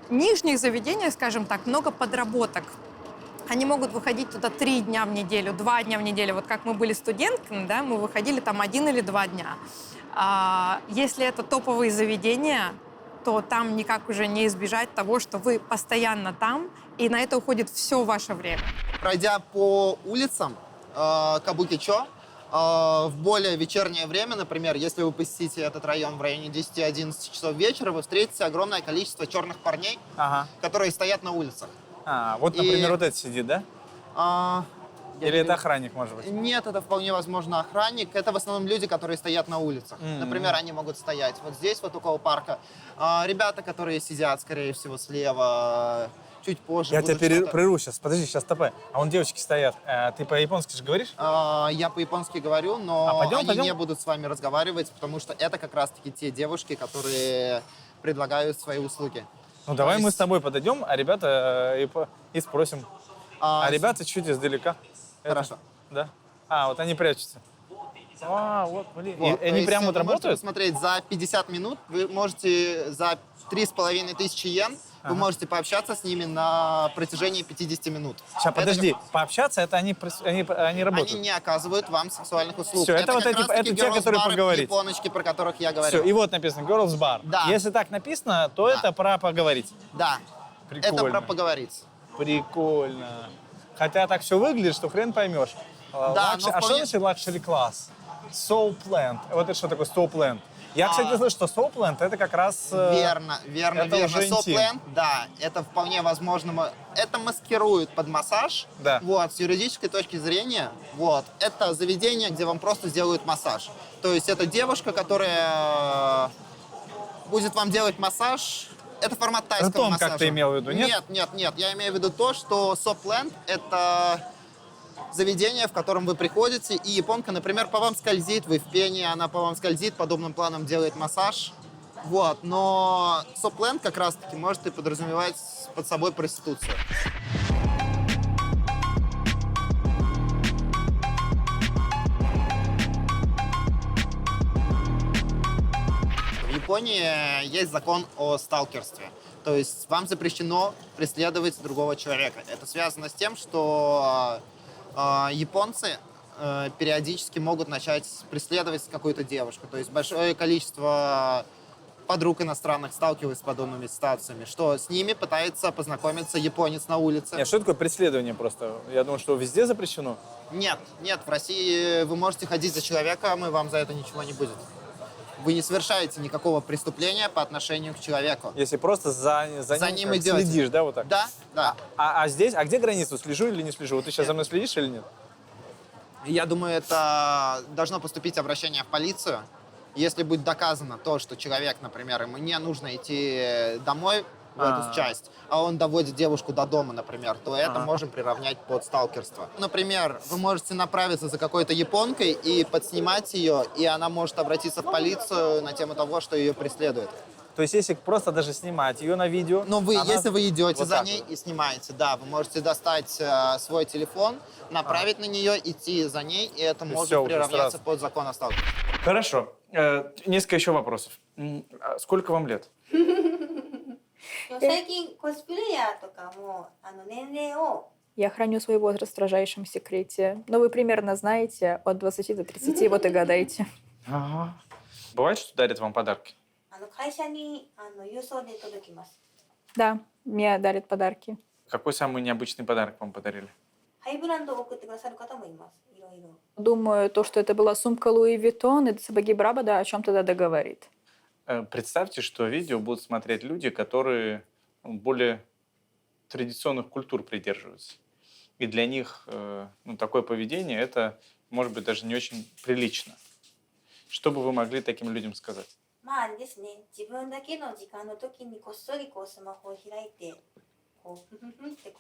нижних заведениях, скажем так, много подработок. Они могут выходить туда 3 дня в неделю, 2 дня в неделю. Вот как мы были студентками, да, мы выходили там 1 или 2 дня. Если это топовые заведения, то там никак уже не избежать того, что вы постоянно там, и на это уходит все ваше время. Пройдя по улицам Кабукичо, в более вечернее время, например, если вы посетите этот район в районе 10-11 часов вечера, вы встретите огромное количество черных парней, которые стоят на улицах. Вот, например, вот этот сидит, да? Или это охранник, может быть? Нет, это вполне возможно охранник. Это в основном люди, которые стоят на улицах. Например, они могут стоять вот здесь, вот около парка. Ребята, которые сидят, скорее всего, слева, чуть позже. Я тебя прерву сейчас. Подожди, сейчас стопэ. А вон девочки стоят. Ты по-японски же говоришь? Я по-японски говорю, но пойдем? не будут с вами разговаривать, потому что это как раз-таки те девушки, которые предлагают свои услуги. Ну, давай мы с тобой подойдем, а ребята и спросим. А ребята чуть издалека. Хорошо. Да? Вот они прячутся. Вот, блин. Вот, И они прямо вот работают? Смотреть, за 50 минут вы можете, за 3500 йен, вы можете пообщаться с ними на протяжении 50 минут. Сейчас, подожди, пообщаться, это они работают? Они не оказывают вам сексуальных услуг. Все, это вот как раз таки это те, которые girls bar, поговорить. японочки, про которых я говорю. Все, и вот написано Girls Bar. Да. Если так написано, то это про поговорить. Да, Прикольно. это про поговорить. Прикольно. Хотя так все выглядит, что хрен поймешь. Да, но А что вполне... значит luxury класс? Soul Plant. Вот это что такое Soul Plant? Я, кстати, слышу, что Soul Plant это как раз... Верно. это уже Soul интим. Plant, да, это вполне возможно. Это маскирует под массаж. Да. Вот, с юридической точки зрения, вот, это заведение, где вам просто сделают массаж. То есть это девушка, которая будет вам делать массаж. Это формат тайского Ртом, массажа. как ты имел в виду, нет? Нет. Я имею в виду то, что Soul Plant — это заведение, в котором вы приходите, и японка, например, по вам скользит, вы в пене, она по вам скользит, подобным планом делает массаж. Вот, но Soul Plant как раз-таки может и подразумевать под собой проституцию. В Японии есть закон о сталкерстве. То есть вам запрещено преследовать другого человека. Это связано с тем, что японцы периодически могут начать преследовать какую-то девушку. То есть большое количество подруг иностранных сталкиваются с подобными ситуациями, что с ними пытается познакомиться японец на улице. Нет, что такое преследование просто? Я думаю, что везде запрещено. Нет, в России вы можете ходить за человеком, и вам за это ничего не будет. Вы не совершаете никакого преступления по отношению к человеку. Если просто за ним идете. следишь, да, вот так? Да. А здесь, где граница? Слежу или не слежу? Вот ты сейчас за мной следишь или нет? Я думаю, это должно поступить обращение в полицию. Если будет доказано то, что человек, например, ему не нужно идти домой в эту часть, а он доводит девушку до дома, например, то это можем приравнять под сталкерство. Например, вы можете направиться за какой-то японкой и подснимать ее, и она может обратиться в полицию на тему того, что ее преследует. То есть если просто даже снимать ее на видео... Но вы, она если вы идете вот за так ней вот. и снимаете, да, вы можете достать свой телефон, направить на нее, идти за ней, и это может всё, уже приравняться сразу. под закон о сталкинге. Хорошо. Несколько еще вопросов. Сколько вам лет? でも最近コスプレイヤーとかも年齢を Я храню свой возраст в строжайшем секрете. Но вы примерно знаете, от 20 до 30, вот и гадайте. Ага. Бывает, что дарят вам подарки? 会社に郵送で届きます。 Да, мне дарят подарки. Какой самый необычный подарок вам подарили? ハイブランドを送ってくださる方もいます。いろいろ。 Думаю, то, что это была сумка Луи Виттон, и сапоги Брабада о чем-то да договорит. Представьте, что видео будут смотреть люди, которые более традиционных культур придерживаются. И для них такое поведение, это, может быть, даже не очень прилично. Что бы вы могли таким людям сказать? まああれですね。自分だけの時間の時にこっそりスマホを開いてふふふって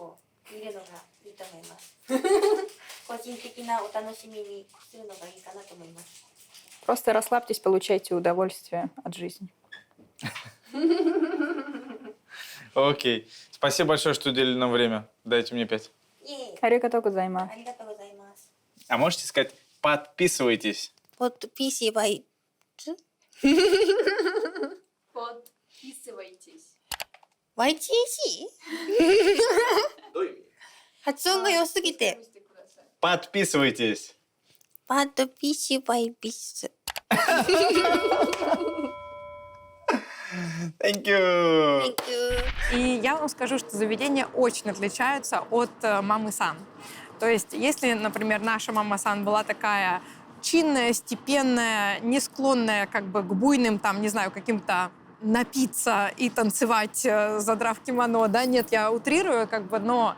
見るのがいいと思います。個人的なお楽しみにするのがいいかなと思います。 Просто расслабьтесь, получайте удовольствие от жизни. Окей. Спасибо большое, что уделили нам время. Дайте мне 5. いえ、Аригато гозайма. ありがとうございます。 А можете сказать «подписывайтесь»? ポッド PC バイツ Подписывайтесь. YTC? 発音が良すぎて。 Подписывайтесь. パッド PC バイビス。 Thank you. Thank you. И я вам скажу, что заведения очень отличаются от мамы Сан. То есть, если, например, наша мама Сан была такая чинная, степенная, не склонная к буйным, не знаю, каким-то напиться и танцевать, задрав кимоно, да, нет, я утрирую, но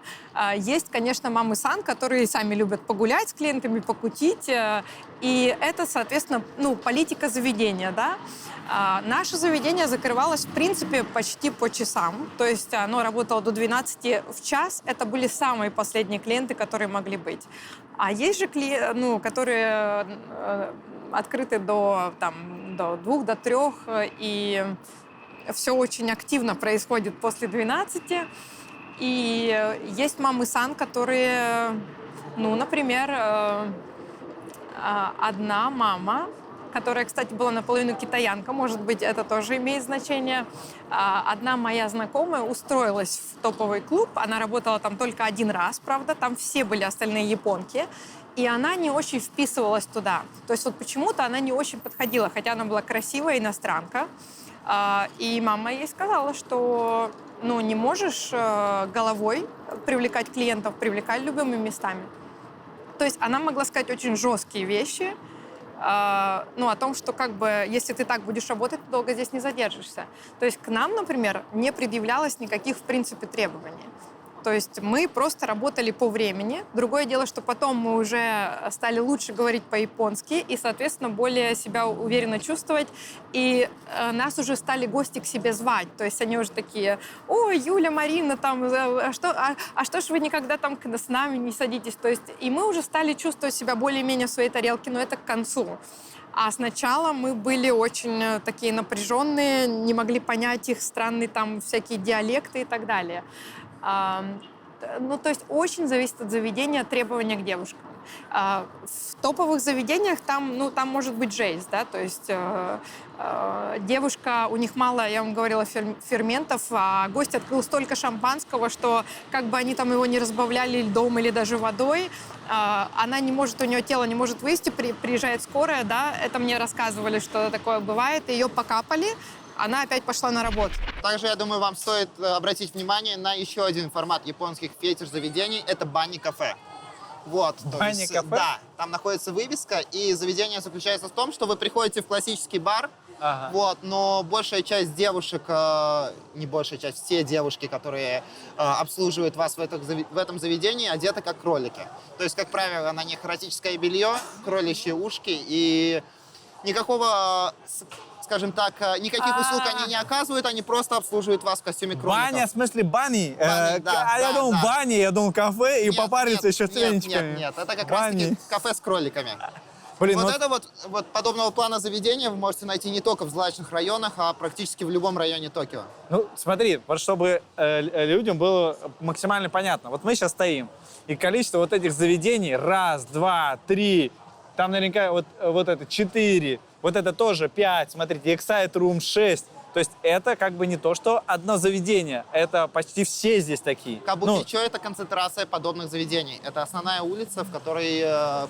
есть, конечно, мамы Сан, которые сами любят погулять с клиентами, покутить, и это, соответственно, политика заведения, да. Наше заведение закрывалось, в принципе, почти по часам, то есть оно работало до 12 в час, это были самые последние клиенты, которые могли быть. А есть же клиенты, которые открыты до 2, до 3, и все очень активно происходит после 12. И есть мамы Сан, которые, например, одна мама, которая, кстати, была наполовину китаянка, может быть, это тоже имеет значение. Одна моя знакомая устроилась в топовый клуб, она работала там только 1 раз, правда, там все были остальные японки, и она не очень вписывалась туда. То есть почему-то она не очень подходила, хотя она была красивая иностранка. И мама ей сказала, что не можешь головой привлекать клиентов, привлекать любыми местами. То есть она могла сказать очень жесткие вещи, о том, что если ты так будешь работать, ты долго здесь не задержишься. То есть к нам, например, не предъявлялось никаких, в принципе, требований. То есть мы просто работали по времени. Другое дело, что потом мы уже стали лучше говорить по-японски и, соответственно, более себя уверенно чувствовать. И нас уже стали гости к себе звать. То есть они уже такие: «Ой, Юля, Марина, что ж вы никогда с нами не садитесь?» То есть и мы уже стали чувствовать себя более-менее в своей тарелке, но это к концу. А сначала мы были очень такие напряженные, не могли понять их странные всякие диалекты и так далее. То есть очень зависит от заведения требования к девушкам. В топовых заведениях там может быть жесть, да, то есть девушка, у них мало, я вам говорила, ферментов, а гость открыл столько шампанского, что они там его не разбавляли льдом или даже водой, она не может, у нее тело не может вывести, приезжает скорая, да, это мне рассказывали, что такое бывает, ее покапали, она опять пошла на работу. Также, я думаю, вам стоит обратить внимание на еще один формат японских фетиш-заведений. Это бани-кафе. Бани-кафе? Да, там находится вывеска, и заведение заключается в том, что вы приходите в классический бар, но большая часть девушек, не большая часть, все девушки, которые обслуживают вас в этом заведении, одеты как кролики. То есть, как правило, на них эротическое белье, кроличьи ушки, и никакого, скажем так, никаких услуг они не оказывают, они просто обслуживают вас в костюме кроликов. Баня, в смысле бани? Да, я думал да. бани, я думал кафе и попариться еще с нет, веничками. нет, это как раз-таки кафе с кроликами. Блин, Вот ну, это вот подобного плана заведения вы можете найти не только в злачных районах, а практически в любом районе Токио. ну, смотри, вот чтобы людям было максимально понятно. Вот мы сейчас стоим, и количество вот этих заведений, раз, два, три, там наверняка вот это 4, вот это тоже 5, смотрите, Excite Room 6. То есть это как бы не то, что одно заведение, это почти все здесь такие. Кабукичо — это концентрация подобных заведений. Это основная улица, в которой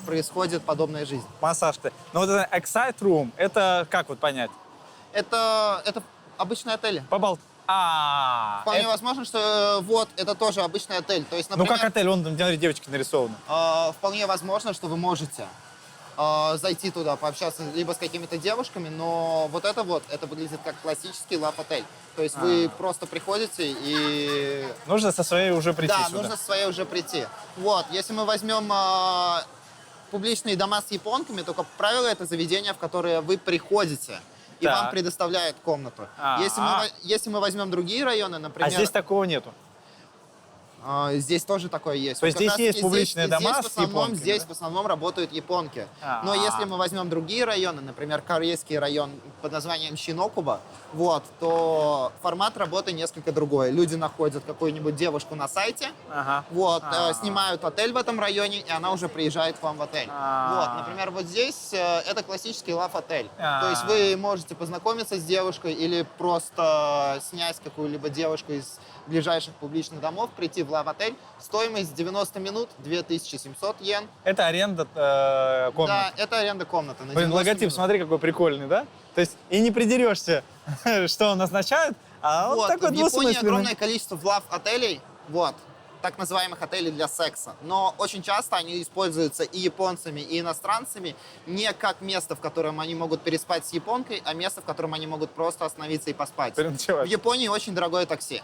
происходит подобная жизнь. Массаж-то. Но вот это Excite Room, это как вот понять? Это обычные отели. Вполне возможно, что вот это тоже обычный отель. То есть, Ну например, как отель, вон там, смотри, девочки нарисованы. вполне возможно, что вы можете зайти туда, пообщаться либо с какими-то девушками, но вот это выглядит как классический лав-отель. То есть вы просто приходите и... Нужно со своей уже прийти Да, сюда. нужно со своей уже прийти. Вот, если мы возьмем публичные дома с японками, то, как правило, это заведения, в которые вы приходите, и Так. вам предоставляют комнату. Если мы возьмем другие районы, например... А здесь такого нету. Здесь тоже такое есть. То есть Вот как здесь есть раз-таки публичные дома с японками, Здесь да? в основном работают японки. А-а. Но если мы возьмем другие районы, например, корейский район под названием Шинокуба, вот, то формат работы несколько другой. Люди находят какую-нибудь девушку на сайте, Ага. вот, А-а. снимают отель в этом районе, и она уже приезжает к вам в отель. А-а. Вот, например, вот здесь это классический лав-отель. А-а. То есть вы можете познакомиться с девушкой или просто снять какую-либо девушку из ближайших публичных домов, прийти в лав-отель. Стоимость 90 минут, 2700 йен. Это аренда комнаты. Да, это аренда комнаты. На Блин, 90 логотип, минут. смотри, какой прикольный, да? То есть и не придерешься, что он означает, а вот Вот, такой в Японии двусмысленный. огромное количество лав-отелей, вот, так называемых отелей для секса. Но очень часто они используются и японцами, и иностранцами не как место, в котором они могут переспать с японкой, а место, в котором они могут просто остановиться и поспать. Переночевать. В Японии очень дорогое такси.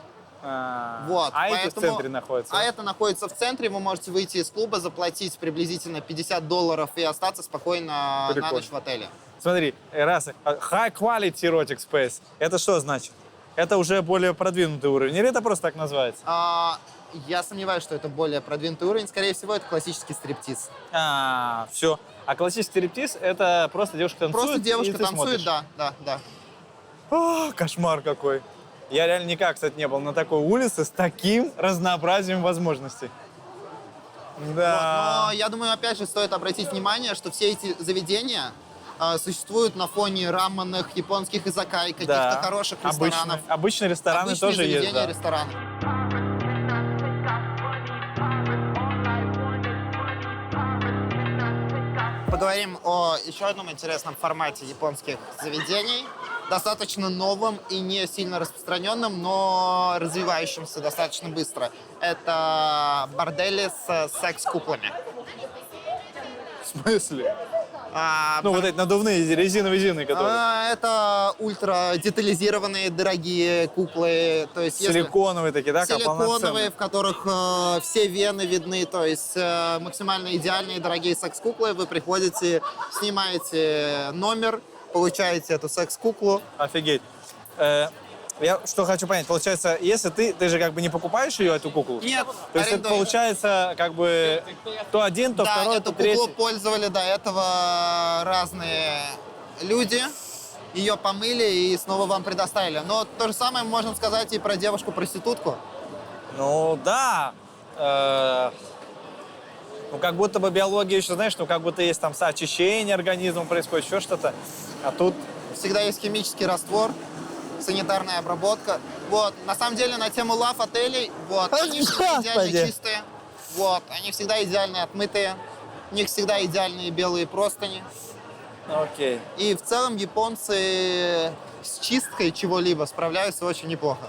Вот, А эти в поэтому- центре находятся. А это находится в центре, вы можете выйти из клуба, заплатить приблизительно $50 и остаться спокойно на Прикольно. ночь в отеле. Смотри, раз, high quality erotic space. Это что значит? Это уже более продвинутый уровень? Или это просто так называется? Я сомневаюсь, что это более продвинутый уровень. Скорее всего, это классический стриптиз. Все. А классический стриптиз — это просто девушка танцует, Просто и девушка ты танцует, смотришь. да. Кошмар какой. Я реально никак, кстати, не был на такой улице с таким разнообразием возможностей. Да. Вот, но я думаю, опять же, стоит обратить внимание, что все эти заведения существуют на фоне раменных японских изакай, каких-то Да. хороших ресторанов. Обычные рестораны Обычные тоже есть, заведения, да. рестораны. Поговорим о еще одном интересном формате японских заведений. Достаточно новым и не сильно распространенным, но развивающимся достаточно быстро. Это бордели с секс-куклами. В смысле? Ну, вот эти надувные резиновые, которые Это ультра детализированные дорогие куклы. То есть, если- силиконовые такие, да, как силиконовые, полноценные. в которых все вены видны, то есть максимально идеальные дорогие секс-куклы. Вы приходите, снимаете номер, получаете эту секс-куклу. Офигеть. Я что хочу понять, получается, если ты же как бы не покупаешь ее, эту куклу? Нет, То есть это арендуешь. получается как бы то один, то Да, второй, эту то третий. куклу пользовали до этого разные люди. Ее помыли и снова вам предоставили. Но то же самое можно сказать и про девушку-проститутку. Ну да. Ну как будто бы биология еще, знаешь, ну как будто есть там очищение организма происходит, еще что-то. А тут Всегда есть химический раствор, санитарная обработка. Вот. На самом деле, на тему лав-отелей, вот, они всегда идеально Господи. чистые. Вот. Они всегда идеально отмытые. У них всегда идеальные белые простыни. окей. И в целом японцы с чисткой чего-либо справляются очень неплохо.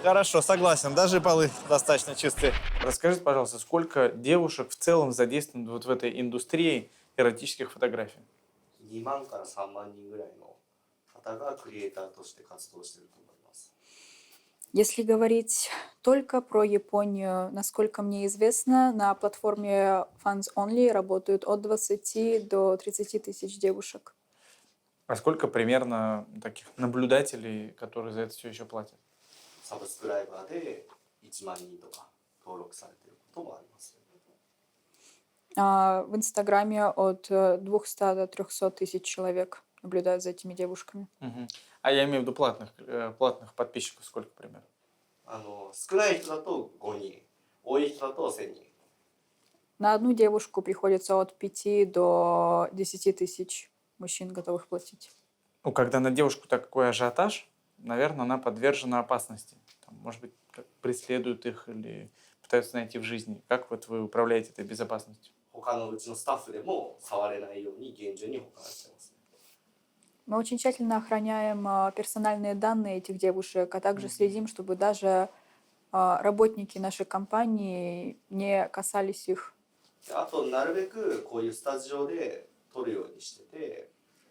Хорошо, согласен. Даже полы достаточно чистые. Расскажите, пожалуйста, сколько девушек в целом задействовано вот в этой индустрии эротических фотографий? 2万から3万人ぐらいの方がクリエイターとして活動していると思います。 Если говорить только про Японию, насколько мне известно, на платформе Fans Only работают от 20 до 30 тысяч девушек. А сколько примерно таких наблюдателей, которые за это все еще платят? サブスクライバーで1万人とか登録されていることもあります。В Инстаграме от 200 до 300 тысяч человек наблюдают за этими девушками. Мгм. А я имею в виду платных подписчиков сколько примерно? 少ない人だと5人、多い人だと1000人。 На одну девушку приходится от 5 до 10 тысяч мужчин, готовых платить. Ну, когда на девушку такой ажиотаж, наверное, она подвержена опасности. Там, может быть, преследуют их или пытаются найти в жизни. Как вот вы управляете этой безопасностью? 他のうちのスタッフでも触れないように厳重に保管してます。 Мы очень тщательно охраняем персональные данные этих девушек, а также следим, чтобы даже работники нашей компании не касались их. であとなるべくこういうスタジオで撮るようにしてて、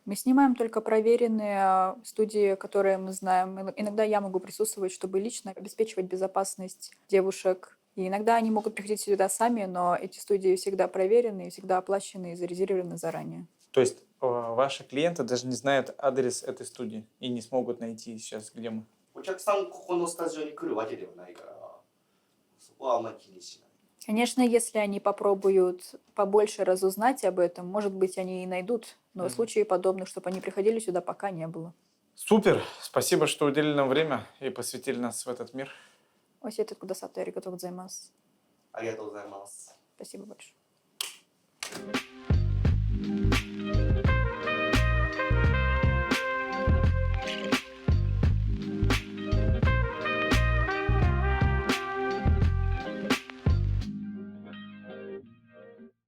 Мы снимаем только проверенные студии, которые мы знаем. Иногда я могу присутствовать, чтобы лично обеспечивать безопасность девушек. И иногда они могут приходить сюда сами, но эти студии всегда проверены, всегда оплачены и зарезервированы заранее. То есть ваши клиенты даже не знают адрес этой студии и не смогут найти сейчас, где мы? お客さんここのスタジオに来るわけではないから、そこはあんまり気にしない。 Конечно, если они попробуют побольше разузнать об этом, может быть, они и найдут. Но случаев подобных, чтобы они приходили сюда, пока не было. Супер! Спасибо, что уделили нам время и посвятили нас в этот мир. 教えてくださってありがとうございます。ありがとうございます。Спасибо большое.